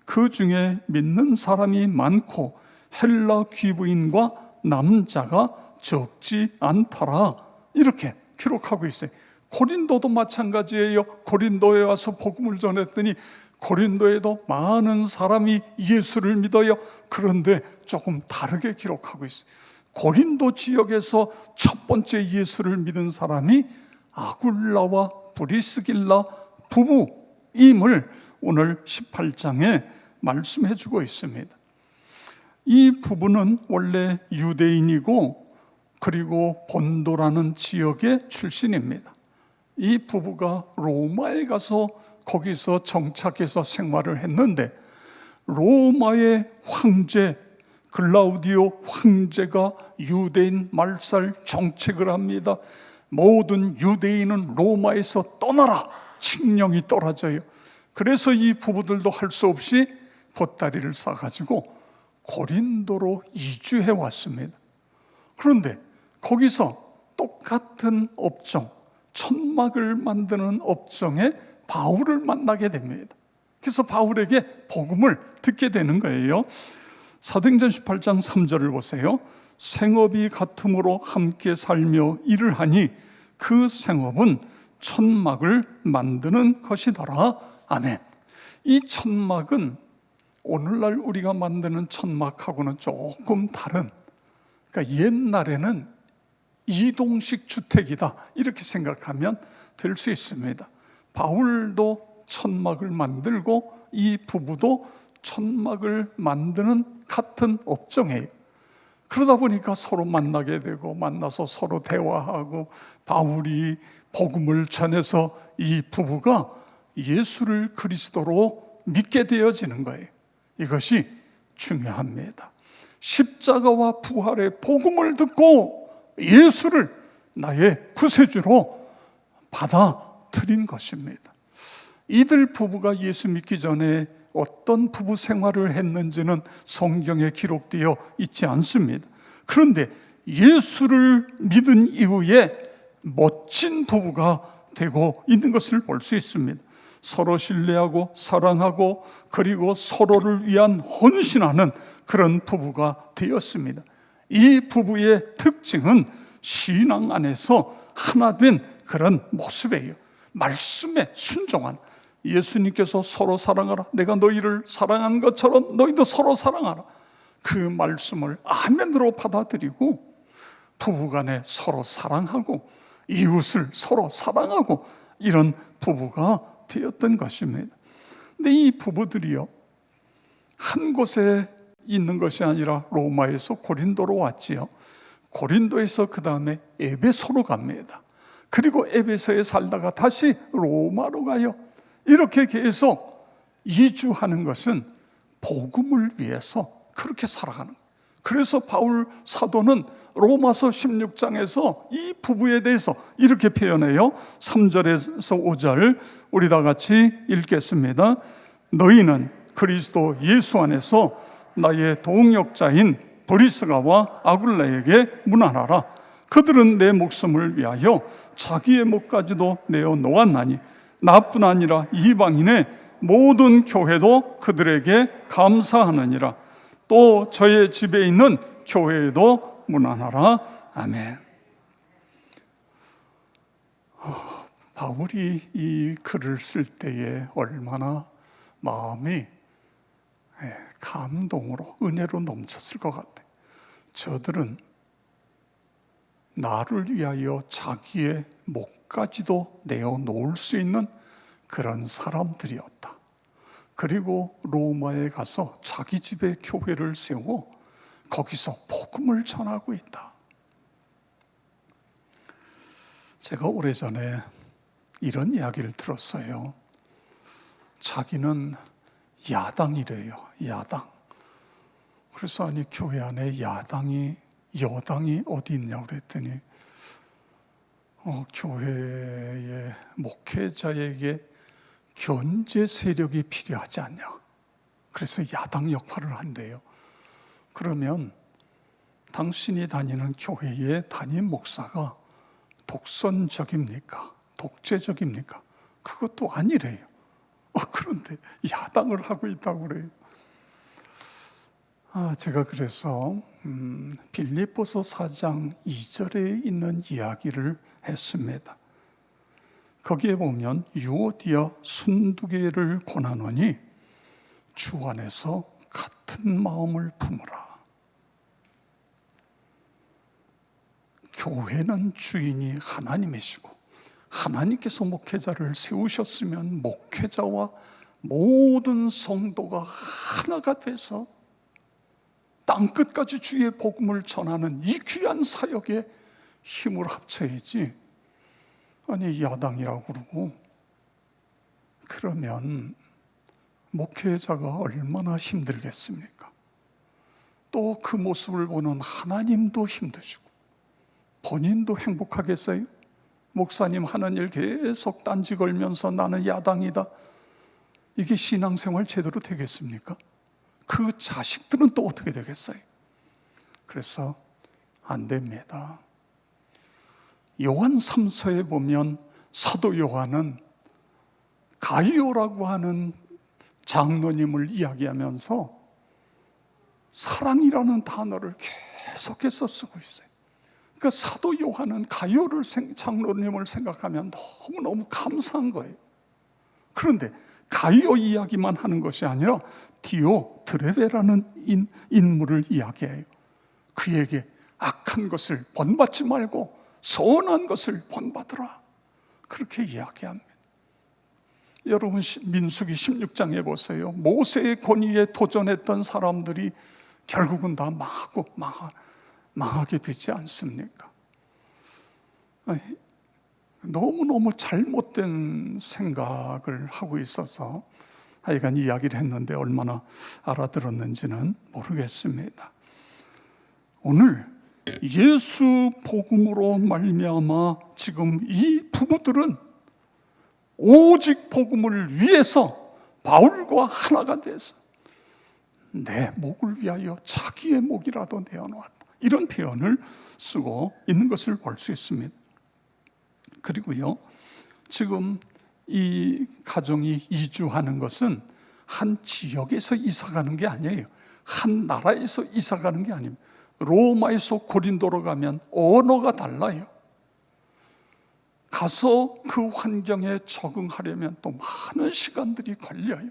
그 중에 믿는 사람이 많고 헬라 귀부인과 남자가 적지 않더라 이렇게 기록하고 있어요. 고린도도 마찬가지예요. 고린도에 와서 복음을 전했더니 고린도에도 많은 사람이 예수를 믿어요. 그런데 조금 다르게 기록하고 있어요. 고린도 지역에서 첫 번째 예수를 믿은 사람이 아굴라와 브리스길라 부부임을 오늘 18장에 말씀해 주고 있습니다. 이 부부는 원래 유대인이고 그리고 본도라는 지역의 출신입니다. 이 부부가 로마에 가서 거기서 정착해서 생활을 했는데 로마의 황제 글라우디오 황제가 유대인 말살 정책을 합니다. 모든 유대인은 로마에서 떠나라. 칙령이 떨어져요. 그래서 이 부부들도 할 수 없이 보따리를 싸가지고 고린도로 이주해 왔습니다. 그런데 거기서 똑같은 업종, 천막을 만드는 업종에 바울을 만나게 됩니다. 그래서 바울에게 복음을 듣게 되는 거예요. 사도행전 18장 3절을 보세요. 생업이 같음으로 함께 살며 일을 하니 그 생업은 천막을 만드는 것이더라. 아멘. 이 천막은 오늘날 우리가 만드는 천막하고는 조금 다른, 그러니까 옛날에는 이동식 주택이다 이렇게 생각하면 될 수 있습니다. 바울도 천막을 만들고 이 부부도 천막을 만드는 같은 업종이에요. 그러다 보니까 서로 만나게 되고 만나서 서로 대화하고 바울이 복음을 전해서 이 부부가 예수를 그리스도로 믿게 되어지는 거예요. 이것이 중요합니다. 십자가와 부활의 복음을 듣고 예수를 나의 구세주로 받아들인 것입니다. 이들 부부가 예수 믿기 전에 어떤 부부 생활을 했는지는 성경에 기록되어 있지 않습니다. 그런데 예수를 믿은 이후에 멋진 부부가 되고 있는 것을 볼 수 있습니다. 서로 신뢰하고 사랑하고 그리고 서로를 위한 헌신하는 그런 부부가 되었습니다. 이 부부의 특징은 신앙 안에서 하나 된 그런 모습이에요. 말씀에 순종한, 예수님께서 서로 사랑하라, 내가 너희를 사랑한 것처럼 너희도 서로 사랑하라, 그 말씀을 아멘으로 받아들이고 부부간에 서로 사랑하고 이웃을 서로 사랑하고 이런 부부가 되었던 것입니다. 근데 이 부부들이요, 한 곳에 있는 것이 아니라 로마에서 고린도로 왔지요. 고린도에서 그 다음에 에베소로 갑니다. 그리고 에베소에 살다가 다시 로마로 가요. 이렇게 계속 이주하는 것은 복음을 위해서 그렇게 살아가는 거예요. 그래서 바울 사도는 로마서 16장에서 이 부부에 대해서 이렇게 표현해요. 3절에서 5절 우리 다 같이 읽겠습니다. 너희는 그리스도 예수 안에서 나의 동역자인 브리스가와 아굴라에게 문안하라. 그들은 내 목숨을 위하여 자기의 목까지도 내어 놓았나니 나뿐 아니라 이방인의 모든 교회도 그들에게 감사하느니라. 또 저의 집에 있는 교회에도 문안하라. 아멘. 바울이 이 글을 쓸 때에 얼마나 마음이 감동으로 은혜로 넘쳤을 것 같아요. 저들은 나를 위하여 자기의 목까지도 내어놓을 수 있는 그런 사람들이었다. 그리고 로마에 가서 자기 집에 교회를 세우고 거기서 복음을 전하고 있다. 제가 오래전에 이런 이야기를 들었어요. 자기는 야당이래요. 야당. 그래서 아니 교회 안에 야당이 여당이 어디 있냐고 그랬더니 교회의 목회자에게 견제 세력이 필요하지 않냐. 그래서 야당 역할을 한대요. 그러면 당신이 다니는 교회의 담임 목사가 독선적입니까? 독재적입니까? 그것도 아니래요. 그런데 야당을 하고 있다고 그래요. 제가 그래서 빌립보서 4장 2절에 있는 이야기를 했습니다. 거기에 보면 유오디아 순두개를 권하노니 주 안에서 같은 마음을 품으라. 교회는 주인이 하나님이시고 하나님께서 목회자를 세우셨으면 목회자와 모든 성도가 하나가 돼서 땅끝까지 주의 복음을 전하는 이 귀한 사역에 힘을 합쳐야지. 아니 야당이라고 그러고 그러면 목회자가 얼마나 힘들겠습니까? 또 그 모습을 보는 하나님도 힘드시고 본인도 행복하겠어요? 목사님 하는 일 계속 딴지 걸면서 나는 야당이다. 이게 신앙생활 제대로 되겠습니까? 그 자식들은 또 어떻게 되겠어요? 그래서 안 됩니다. 요한 3서에 보면 사도 요한은 가이오라고 하는 장로님을 이야기하면서 사랑이라는 단어를 계속해서 쓰고 있어요. 그러니까 사도 요한은 가이오를 장로님을 생각하면 너무너무 감사한 거예요. 그런데 가이오 이야기만 하는 것이 아니라 디오드레베라는 인물을 이야기해요. 그에게 악한 것을 본받지 말고 선한 것을 본받으라. 그렇게 이야기합니다. 여러분 민수기 16장에 보세요. 모세의 권위에 도전했던 사람들이 결국은 다 망하게 되지 않습니까? 너무너무 잘못된 생각을 하고 있어서 하여간 이야기를 했는데 얼마나 알아들었는지는 모르겠습니다. 오늘 예수 복음으로 말미암아 지금 이 부부들은 오직 복음을 위해서 바울과 하나가 돼서 내 목을 위하여 자기의 목이라도 내어놓았다. 이런 표현을 쓰고 있는 것을 볼 수 있습니다. 그리고요, 지금 이 가정이 이주하는 것은 한 지역에서 이사가는 게 아니에요. 한 나라에서 이사가는 게 아닙니다. 로마에서 고린도로 가면 언어가 달라요. 가서 그 환경에 적응하려면 또 많은 시간들이 걸려요.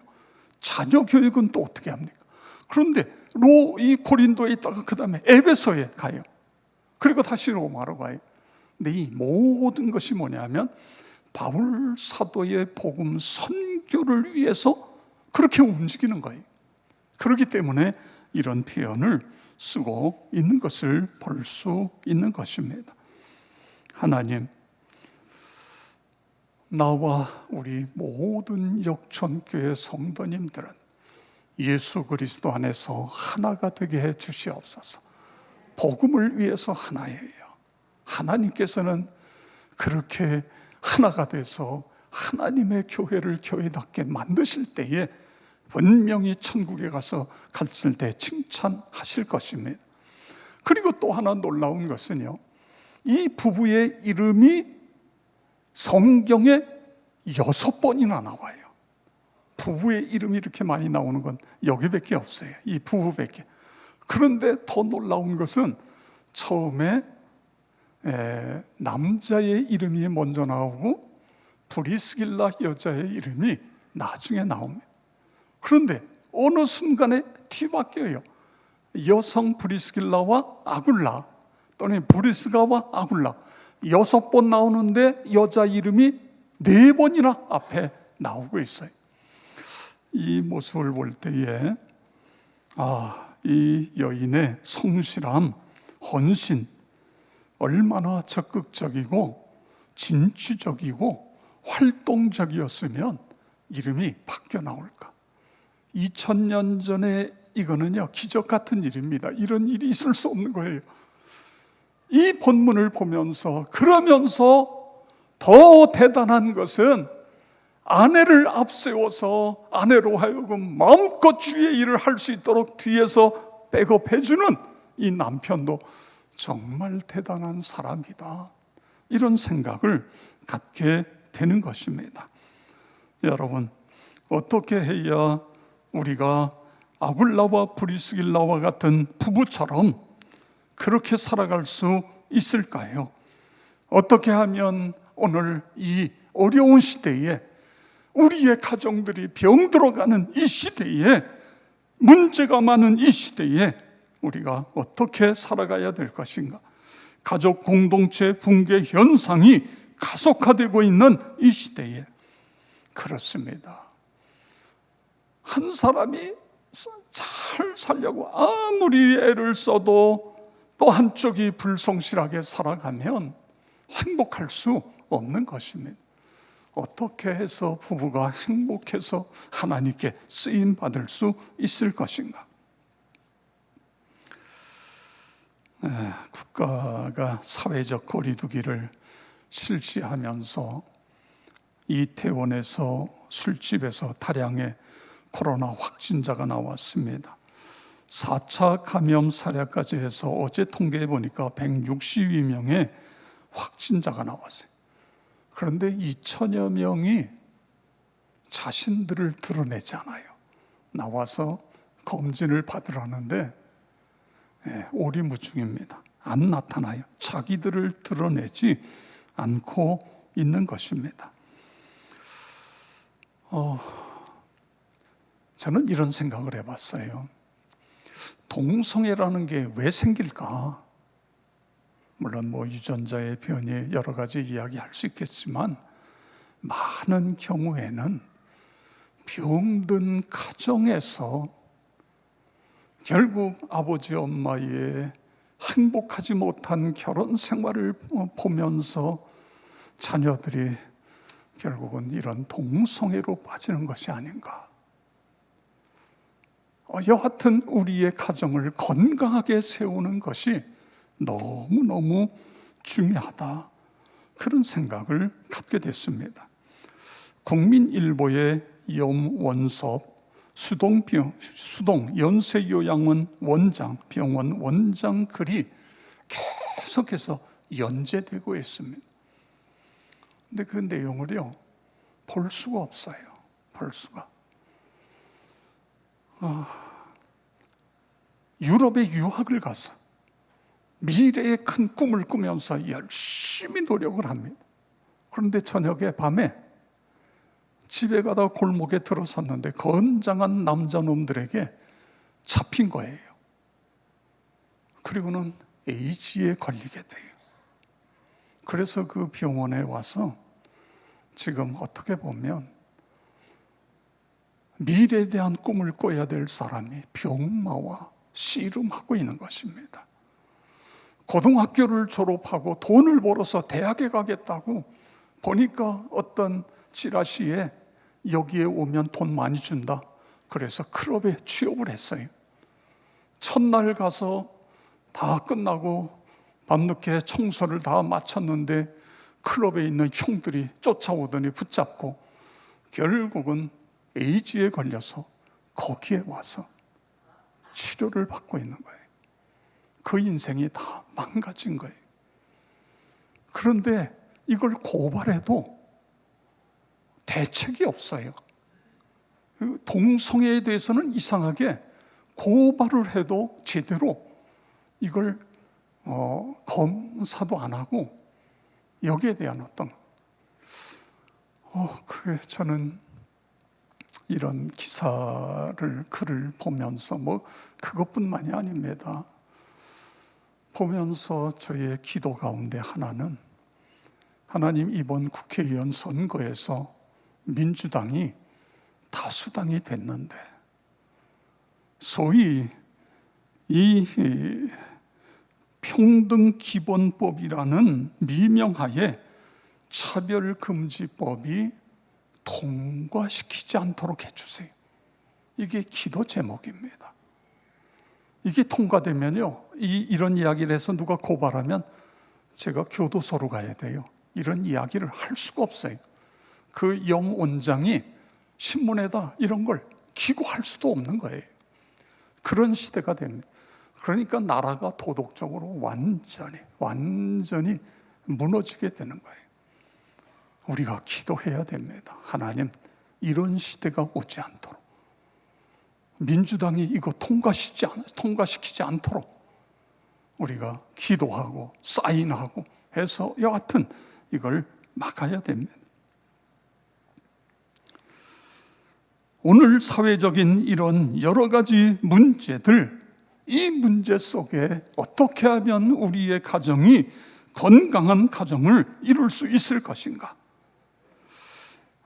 자녀 교육은 또 어떻게 합니까? 그런데 이 고린도에 있다가 그 다음에 에베소에 가요. 그리고 다시 로마로 가요. 근데 이 모든 것이 뭐냐면 바울 사도의 복음 선교를 위해서 그렇게 움직이는 거예요. 그렇기 때문에 이런 표현을 쓰고 있는 것을 볼 수 있는 것입니다. 하나님, 나와 우리 모든 역천교회 성도님들은 예수 그리스도 안에서 하나가 되게 해 주시옵소서. 복음을 위해서 하나예요. 하나님께서는 그렇게 하나가 돼서 하나님의 교회를 교회답게 만드실 때에 분명히 천국에 가서 갔을 때 칭찬하실 것입니다. 그리고 또 하나 놀라운 것은요, 이 부부의 이름이 성경에 6번이나 나와요. 부부의 이름이 이렇게 많이 나오는 건 여기밖에 없어요. 이 부부밖에. 그런데 더 놀라운 것은 처음에 남자의 이름이 먼저 나오고 브리스길라 여자의 이름이 나중에 나옵니다. 그런데 어느 순간에 뒤바뀌어요. 여성 브리스길라와 아굴라 또는 브리스가와 아굴라 6번 나오는데 여자 이름이 4번이나 앞에 나오고 있어요. 이 모습을 볼 때에 이 여인의 성실함, 헌신, 얼마나 적극적이고 진취적이고 활동적이었으면 이름이 바뀌어 나올까. 2000년 전에 이거는요 기적 같은 일입니다. 이런 일이 있을 수 없는 거예요. 이 본문을 보면서 그러면서 더 대단한 것은 아내를 앞세워서 아내로 하여금 마음껏 주의 일을 할 수 있도록 뒤에서 백업해주는 이 남편도 정말 대단한 사람이다, 이런 생각을 갖게 되는 것입니다. 여러분, 어떻게 해야 우리가 아굴라와 브리스길라와 같은 부부처럼 그렇게 살아갈 수 있을까요? 어떻게 하면 오늘 이 어려운 시대에, 우리의 가정들이 병들어가는 이 시대에, 문제가 많은 이 시대에 우리가 어떻게 살아가야 될 것인가? 가족 공동체 붕괴 현상이 가속화되고 있는 이 시대에, 그렇습니다. 한 사람이 잘 살려고 아무리 애를 써도 또 한쪽이 불성실하게 살아가면 행복할 수 없는 것입니다. 어떻게 해서 부부가 행복해서 하나님께 쓰임 받을 수 있을 것인가? 국가가 사회적 거리두기를 실시하면서 이태원에서 술집에서 다량의 코로나 확진자가 나왔습니다. 4차 감염 사례까지 해서 어제 통계해 보니까 162명의 확진자가 나왔어요. 그런데 2천여 명이 자신들을 드러내지 않아요. 나와서 검진을 받으라는데 오리무중입니다. 안 나타나요. 자기들을 드러내지 않고 있는 것입니다. 저는 이런 생각을 해봤어요. 동성애라는 게 왜 생길까? 물론 유전자의 변이 여러 가지 이야기할 수 있겠지만, 많은 경우에는 병든 가정에서 결국 아버지 엄마의 행복하지 못한 결혼 생활을 보면서 자녀들이 결국은 이런 동성애로 빠지는 것이 아닌가. 여하튼 우리의 가정을 건강하게 세우는 것이 너무너무 중요하다, 그런 생각을 갖게 됐습니다. 국민일보의 염원섭 수동 연세요양원 원장, 병원 원장 글이 계속해서 연재되고 있습니다. 근데 그 내용을요 볼 수가 없어요. 볼 수가. 유럽에 유학을 가서 미래의 큰 꿈을 꾸면서 열심히 노력을 합니다. 그런데 저녁에 밤에 집에 가다 골목에 들어섰는데 건장한 남자놈들에게 잡힌 거예요. 그리고는 에이즈에 걸리게 돼요. 그래서 그 병원에 와서 지금 어떻게 보면 미래에 대한 꿈을 꿔야 될 사람이 병마와 씨름하고 있는 것입니다. 고등학교를 졸업하고 돈을 벌어서 대학에 가겠다고 보니까 어떤 찌라시에 여기에 오면 돈 많이 준다, 그래서 클럽에 취업을 했어요. 첫날 가서 다 끝나고 밤늦게 청소를 다 마쳤는데 클럽에 있는 형들이 쫓아오더니 붙잡고 결국은 에이즈에 걸려서 거기에 와서 치료를 받고 있는 거예요. 그 인생이 다 망가진 거예요. 그런데 이걸 고발해도 대책이 없어요. 동성애에 대해서는 이상하게 고발을 해도 제대로 이걸 검사도 안 하고 여기에 대한 어떤 저는 이런 기사를 글을 보면서 그것뿐만이 아닙니다. 보면서 저의 기도 가운데 하나는, 하나님, 이번 국회의원 선거에서 민주당이 다수당이 됐는데 소위 이 평등기본법이라는 미명하에 차별금지법이 통과시키지 않도록 해주세요. 이게 기도 제목입니다. 이게 통과되면요, 이런 이야기를 해서 누가 고발하면 제가 교도소로 가야 돼요. 이런 이야기를 할 수가 없어요. 그 영원장이 신문에다 이런 걸 기고할 수도 없는 거예요. 그런 시대가 됩니다. 그러니까 나라가 도덕적으로 완전히 무너지게 되는 거예요. 우리가 기도해야 됩니다. 하나님, 이런 시대가 오지 않도록, 민주당이 이거 통과시키지 않도록 우리가 기도하고 사인하고 해서 여하튼 이걸 막아야 됩니다. 오늘 사회적인 이런 여러 가지 문제들, 이 문제 속에 어떻게 하면 우리의 가정이 건강한 가정을 이룰 수 있을 것인가?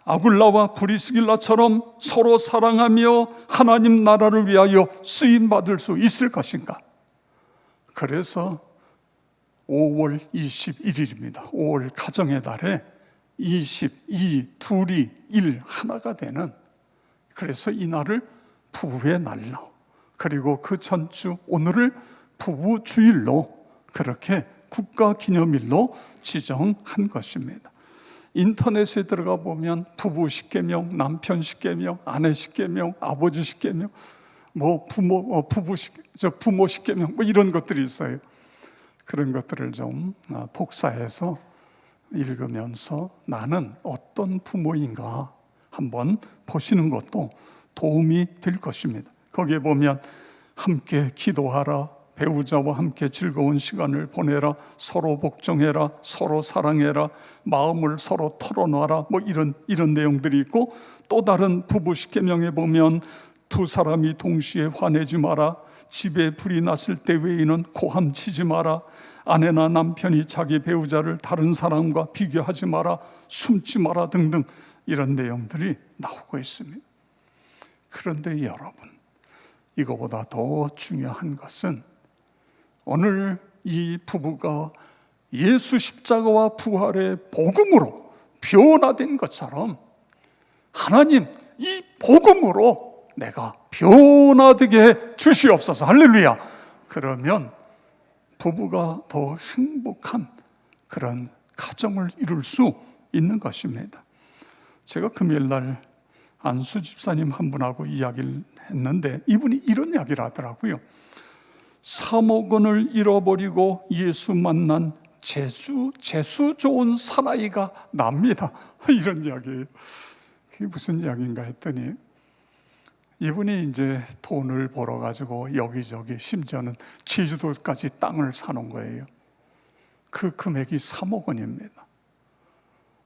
아굴라와 브리스길라처럼 서로 사랑하며 하나님 나라를 위하여 쓰임받을 수 있을 것인가? 그래서 5월 21일입니다. 5월 가정의 달에 22, 둘이 1, 하나가 되는, 그래서 이 날을 부부의 날로, 그리고 그 전주 오늘을 부부주일로 그렇게 국가기념일로 지정한 것입니다. 인터넷에 들어가 보면 부부 10계명, 남편 10계명, 아내 10계명, 아버지 10계명, 부모 10계명 이런 것들이 있어요. 그런 것들을 좀 복사해서 읽으면서 나는 어떤 부모인가 한번 보시는 것도 도움이 될 것입니다. 거기에 보면 함께 기도하라, 배우자와 함께 즐거운 시간을 보내라, 서로 복종해라, 서로 사랑해라, 마음을 서로 털어놔라, 이런 내용들이 있고, 또 다른 부부 10계명에 보면 두 사람이 동시에 화내지 마라, 집에 불이 났을 때 외에는 고함 치지 마라, 아내나 남편이 자기 배우자를 다른 사람과 비교하지 마라, 숨지 마라 등등 이런 내용들이 나오고 있습니다. 그런데 여러분, 이거보다 더 중요한 것은 오늘 이 부부가 예수 십자가와 부활의 복음으로 변화된 것처럼 하나님, 이 복음으로 내가 변화되게 해 주시옵소서. 할렐루야. 그러면 부부가 더 행복한 그런 가정을 이룰 수 있는 것입니다. 제가 금요일 날 안수 집사님 한 분하고 이야기를 했는데 이분이 이런 이야기를 하더라고요. 3억 원을 잃어버리고 예수 만난 재수 좋은 사나이가 납니다. 이런 이야기예요. 그게 무슨 이야기인가 했더니 이분이 이제 돈을 벌어가지고 여기저기 심지어는 제주도까지 땅을 사놓은 거예요. 그 금액이 3억 원입니다.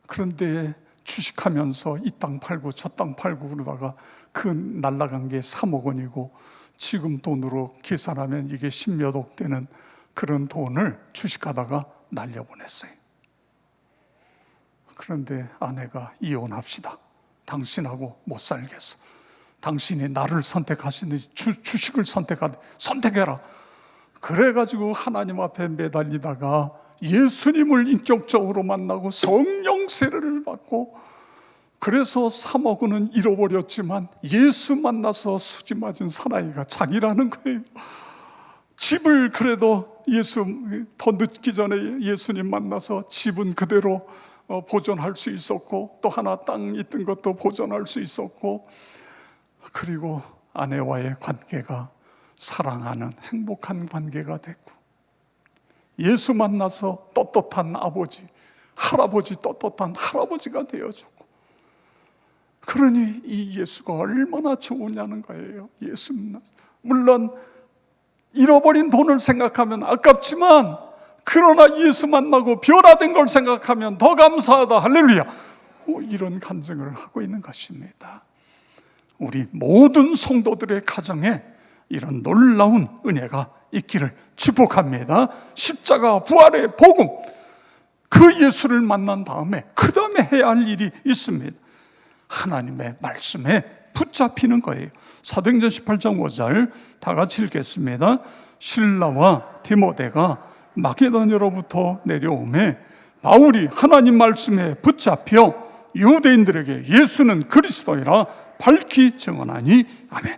그런데 주식하면서 이 땅 팔고 저 땅 팔고 그러다가 그 날라간 게 3억 원이고 지금 돈으로 계산하면 이게 10몇억 되는 그런 돈을 주식하다가 날려보냈어요. 그런데 아내가 이혼합시다. 당신하고 못 살겠어. 당신이 나를 선택하시는지 주식을 선택해라. 그래가지고 하나님 앞에 매달리다가 예수님을 인격적으로 만나고 성령 세례를 받고, 그래서 3억 원은 잃어버렸지만 예수 만나서 수지 맞은 사나이가 자기라는 거예요. 집을 그래도 더 늦기 전에 예수님 만나서 집은 그대로 보존할 수 있었고, 또 하나 땅 있던 것도 보존할 수 있었고, 그리고 아내와의 관계가 사랑하는 행복한 관계가 됐고, 예수 만나서 떳떳한 아버지, 할아버지 떳떳한 할아버지가 되어주고, 그러니 이 예수가 얼마나 좋으냐는 거예요. 예수 만나서. 물론 잃어버린 돈을 생각하면 아깝지만, 그러나 예수 만나고 변화된 걸 생각하면 더 감사하다. 할렐루야. 이런 간증을 하고 있는 것입니다. 우리 모든 성도들의 가정에 이런 놀라운 은혜가 있기를 축복합니다. 십자가 부활의 복음, 그 예수를 만난 다음에 그 다음에 해야 할 일이 있습니다. 하나님의 말씀에 붙잡히는 거예요. 사도행전 18장 5절 다 같이 읽겠습니다. 실라와 디모데가 마게도냐로부터 내려오매 바울이 하나님 말씀에 붙잡혀 유대인들에게 예수는 그리스도이라 밝히 증언하니. 아멘.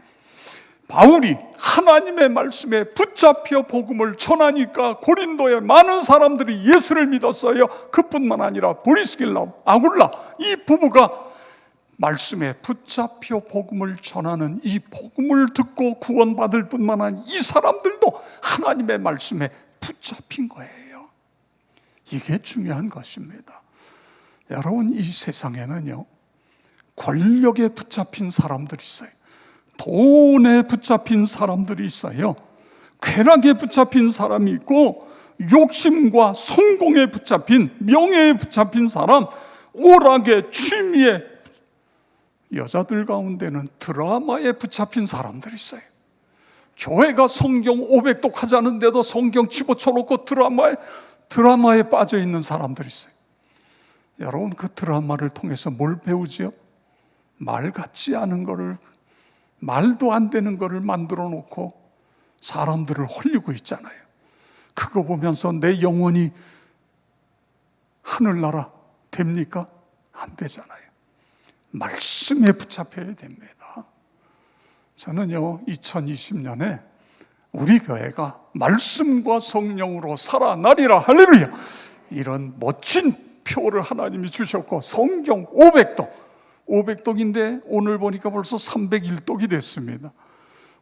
바울이 하나님의 말씀에 붙잡혀 복음을 전하니까 고린도에 많은 사람들이 예수를 믿었어요. 그뿐만 아니라 브리스길라, 아굴라 이 부부가 말씀에 붙잡혀 복음을 전하는 이 복음을 듣고 구원받을 뿐만 아니라 이 사람들도 하나님의 말씀에 붙잡힌 거예요. 이게 중요한 것입니다. 여러분, 이 세상에는요, 권력에 붙잡힌 사람들이 있어요. 돈에 붙잡힌 사람들이 있어요. 쾌락에 붙잡힌 사람이 있고, 욕심과 성공에 붙잡힌, 명예에 붙잡힌 사람, 오락에, 취미에, 여자들 가운데는 드라마에 붙잡힌 사람들이 있어요. 교회가 성경 500독 하자는데도 성경 집어쳐놓고 드라마에 빠져 있는 사람들이 있어요. 여러분, 그 드라마를 통해서 뭘 배우지요? 말 같지 않은 거를, 말도 안 되는 거를 만들어 놓고 사람들을 홀리고 있잖아요. 그거 보면서 내 영혼이 하늘나라 됩니까? 안 되잖아요. 말씀에 붙잡혀야 됩니다. 저는요, 2020년에 우리 교회가 말씀과 성령으로 살아나리라, 할렐루야, 이런 멋진 표를 하나님이 주셨고, 성경 500독인데 오늘 보니까 벌써 301독이 됐습니다.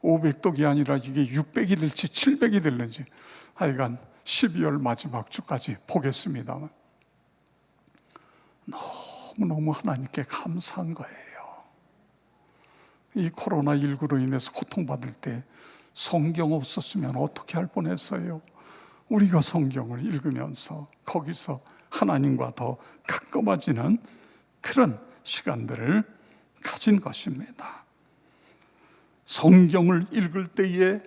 500독이 아니라 이게 600이 될지 700이 될는지 하여간 12월 마지막 주까지 보겠습니다만 너무너무 하나님께 감사한 거예요. 이 코로나19로 인해서 고통받을 때 성경 없었으면 어떻게 할 뻔했어요. 우리가 성경을 읽으면서 거기서 하나님과 더 가까워지는 그런 시간들을 가진 것입니다. 성경을 읽을 때에,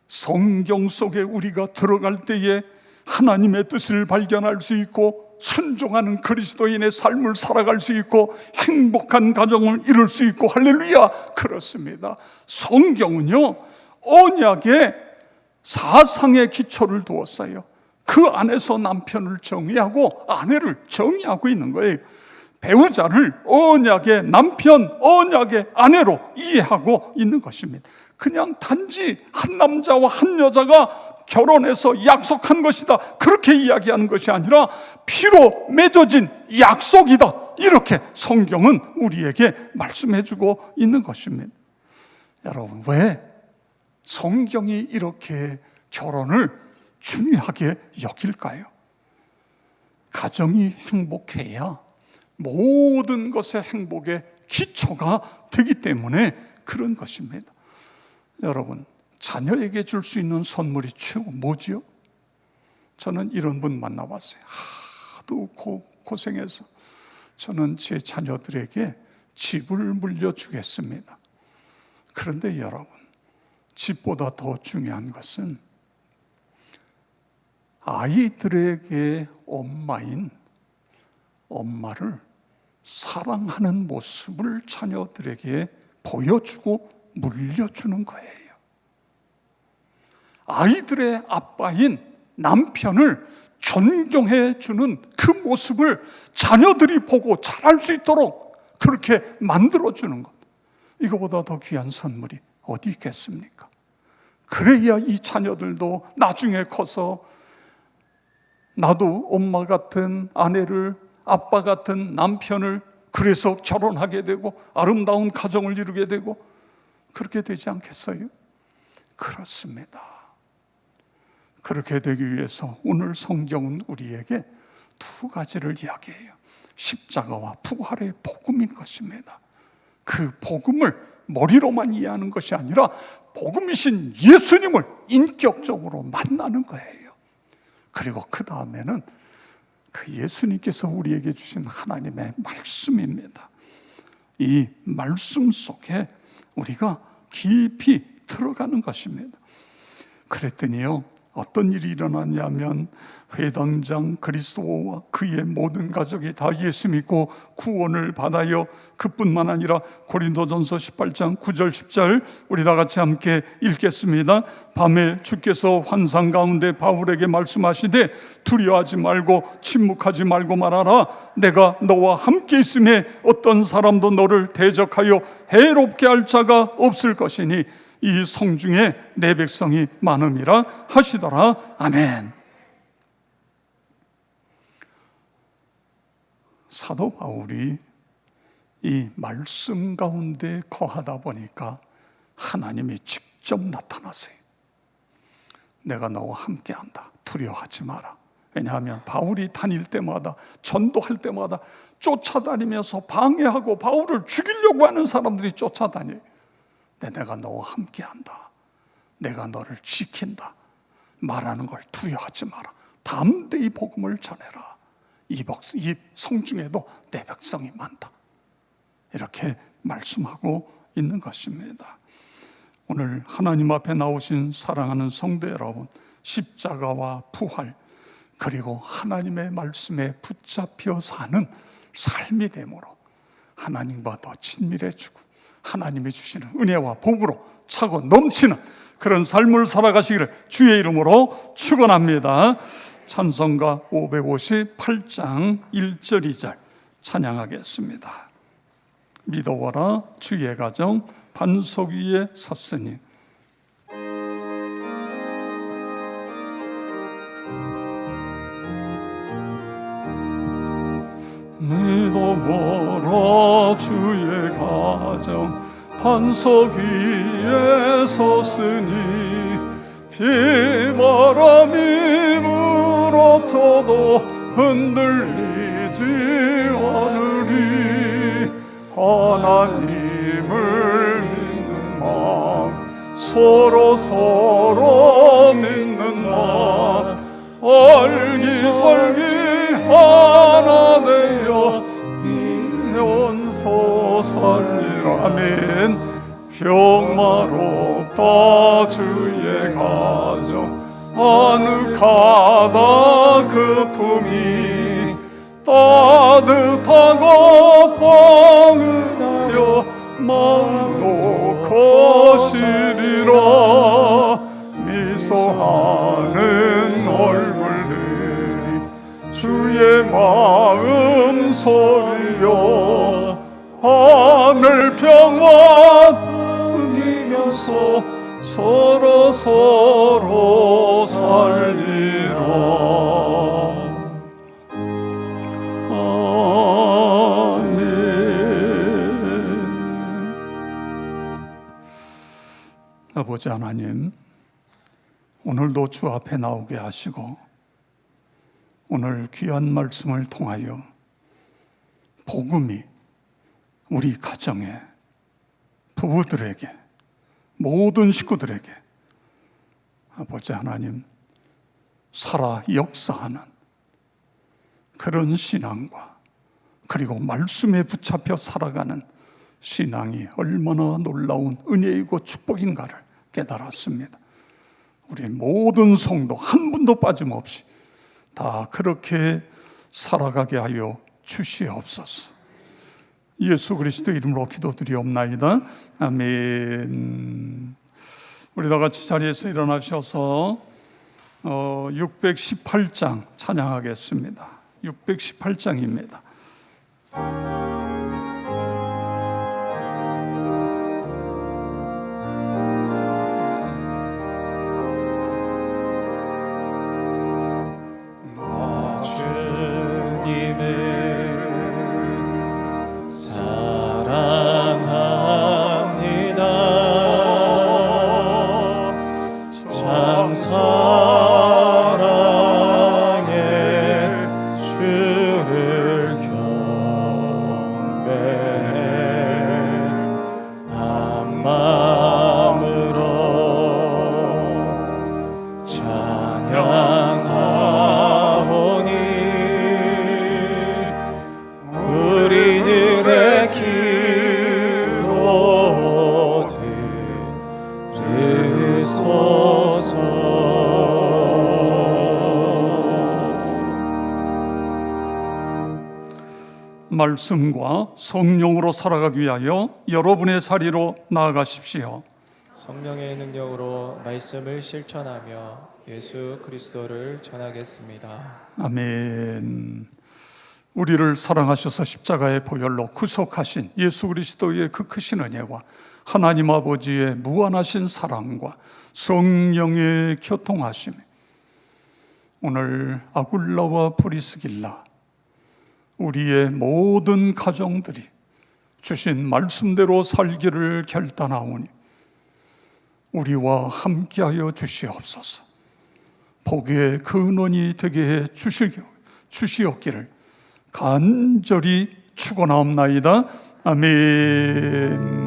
성경 속에 우리가 들어갈 때에 하나님의 뜻을 발견할 수 있고, 순종하는 그리스도인의 삶을 살아갈 수 있고, 행복한 가정을 이룰 수 있고, 할렐루야, 그렇습니다. 성경은요, 언약의 사상의 기초를 두었어요. 그 안에서 남편을 정의하고 아내를 정의하고 있는 거예요. 배우자를 언약의 남편, 언약의 아내로 이해하고 있는 것입니다. 그냥 단지 한 남자와 한 여자가 결혼해서 약속한 것이다, 그렇게 이야기하는 것이 아니라 피로 맺어진 약속이다, 이렇게 성경은 우리에게 말씀해주고 있는 것입니다. 여러분, 왜 성경이 이렇게 결혼을 중요하게 여길까요? 가정이 행복해야 모든 것의 행복의 기초가 되기 때문에 그런 것입니다. 여러분, 자녀에게 줄 수 있는 선물이 최고 뭐지요? 저는 이런 분 만나봤어요. 하도 고생해서 저는 제 자녀들에게 집을 물려주겠습니다. 그런데 여러분, 집보다 더 중요한 것은 아이들에게 엄마를 사랑하는 모습을 자녀들에게 보여주고 물려주는 거예요. 아이들의 아빠인 남편을 존경해 주는 그 모습을 자녀들이 보고 잘할 수 있도록 그렇게 만들어 주는 것, 이거보다 더 귀한 선물이 어디 있겠습니까? 그래야 이 자녀들도 나중에 커서 나도 엄마 같은 아내를, 아빠 같은 남편을, 그래서 결혼하게 되고 아름다운 가정을 이루게 되고 그렇게 되지 않겠어요? 그렇습니다. 그렇게 되기 위해서 오늘 성경은 우리에게 두 가지를 이야기해요. 십자가와 부활의 복음인 것입니다. 그 복음을 머리로만 이해하는 것이 아니라 복음이신 예수님을 인격적으로 만나는 거예요. 그리고 그 다음에는 그 예수님께서 우리에게 주신 하나님의 말씀입니다. 이 말씀 속에 우리가 깊이 들어가는 것입니다. 그랬더니요, 어떤 일이 일어났냐면 회당장 그리스도와 그의 모든 가족이 다 예수 믿고 구원을 받아요. 그뿐만 아니라 고린도전서 18장 9절 10절 우리 다 같이 함께 읽겠습니다. 밤에 주께서 환상 가운데 바울에게 말씀하시되 두려워하지 말고 침묵하지 말고 말하라. 내가 너와 함께 있음에 어떤 사람도 너를 대적하여 해롭게 할 자가 없을 것이니 이 성중에 내 백성이 많음이라 하시더라. 아멘. 사도 바울이 이 말씀 가운데 거하다 보니까 하나님이 직접 나타나세요. 내가 너와 함께한다. 두려워하지 마라. 왜냐하면 바울이 다닐 때마다, 전도할 때마다 쫓아다니면서 방해하고 바울을 죽이려고 하는 사람들이 쫓아다녀요. 내가 너와 함께한다. 내가 너를 지킨다. 말하는 걸 두려워하지 마라. 담대히 복음을 전해라. 이 성중에도 내 백성이 많다. 이렇게 말씀하고 있는 것입니다. 오늘 하나님 앞에 나오신 사랑하는 성도 여러분, 십자가와 부활, 그리고 하나님의 말씀에 붙잡혀 사는 삶이 되므로 하나님과 더 친밀해지고 하나님이 주시는 은혜와 복으로 차고 넘치는 그런 삶을 살아가시기를 주의 이름으로 축원합니다. 찬송가 558장 1절 2절 찬양하겠습니다. 믿어와라 주의 가정 반석 위에 섰으니. 믿어와라 주의 가정 반석 위에 섰으니 비바람이 불어쳐도 흔들리지 않으리. 하나님을 믿는 마음 서로 믿는 마음 알기설기 하나 되어 이면서 살리라. 아멘. 평화롭다 주의 가정 아늑하다 그 품이 따뜻하고 포근하여 마음 놓고 쉬리라. 미소하는 얼굴들이 주의 마음 소리여 하늘 평화 누리면서 서로 살리라. 아멘. 아버지 하나님, 오늘도 주 앞에 나오게 하시고 오늘 귀한 말씀을 통하여 복음이 우리 가정에, 부부들에게, 모든 식구들에게 아버지 하나님 살아 역사하는 그런 신앙과 그리고 말씀에 붙잡혀 살아가는 신앙이 얼마나 놀라운 은혜이고 축복인가를 깨달았습니다. 우리 모든 성도 한 분도 빠짐없이 다 그렇게 살아가게 하여 주시옵소서. 예수 그리스도 이름으로 기도드리옵나이다. 아멘. 우리 다 같이 자리에서 일어나셔서 618장 찬양하겠습니다. 618장입니다. 말씀과 성령으로 살아가기 위하여 여러분의 자리로 나아가십시오. 성령의 능력으로 말씀을 실천하며 예수 그리스도를 전하겠습니다. 아멘. 우리를 사랑하셔서 십자가의 보혈로 구속하신 예수 그리스도의 그 크신 은혜와 하나님 아버지의 무한하신 사랑과 성령의 교통하심에 오늘 아굴라와 프리스길라 우리의 모든 가정들이 주신 말씀대로 살기를 결단하오니 우리와 함께하여 주시옵소서. 복의 근원이 되게 해 주시옵기를 간절히 축원하옵나이다. 아멘.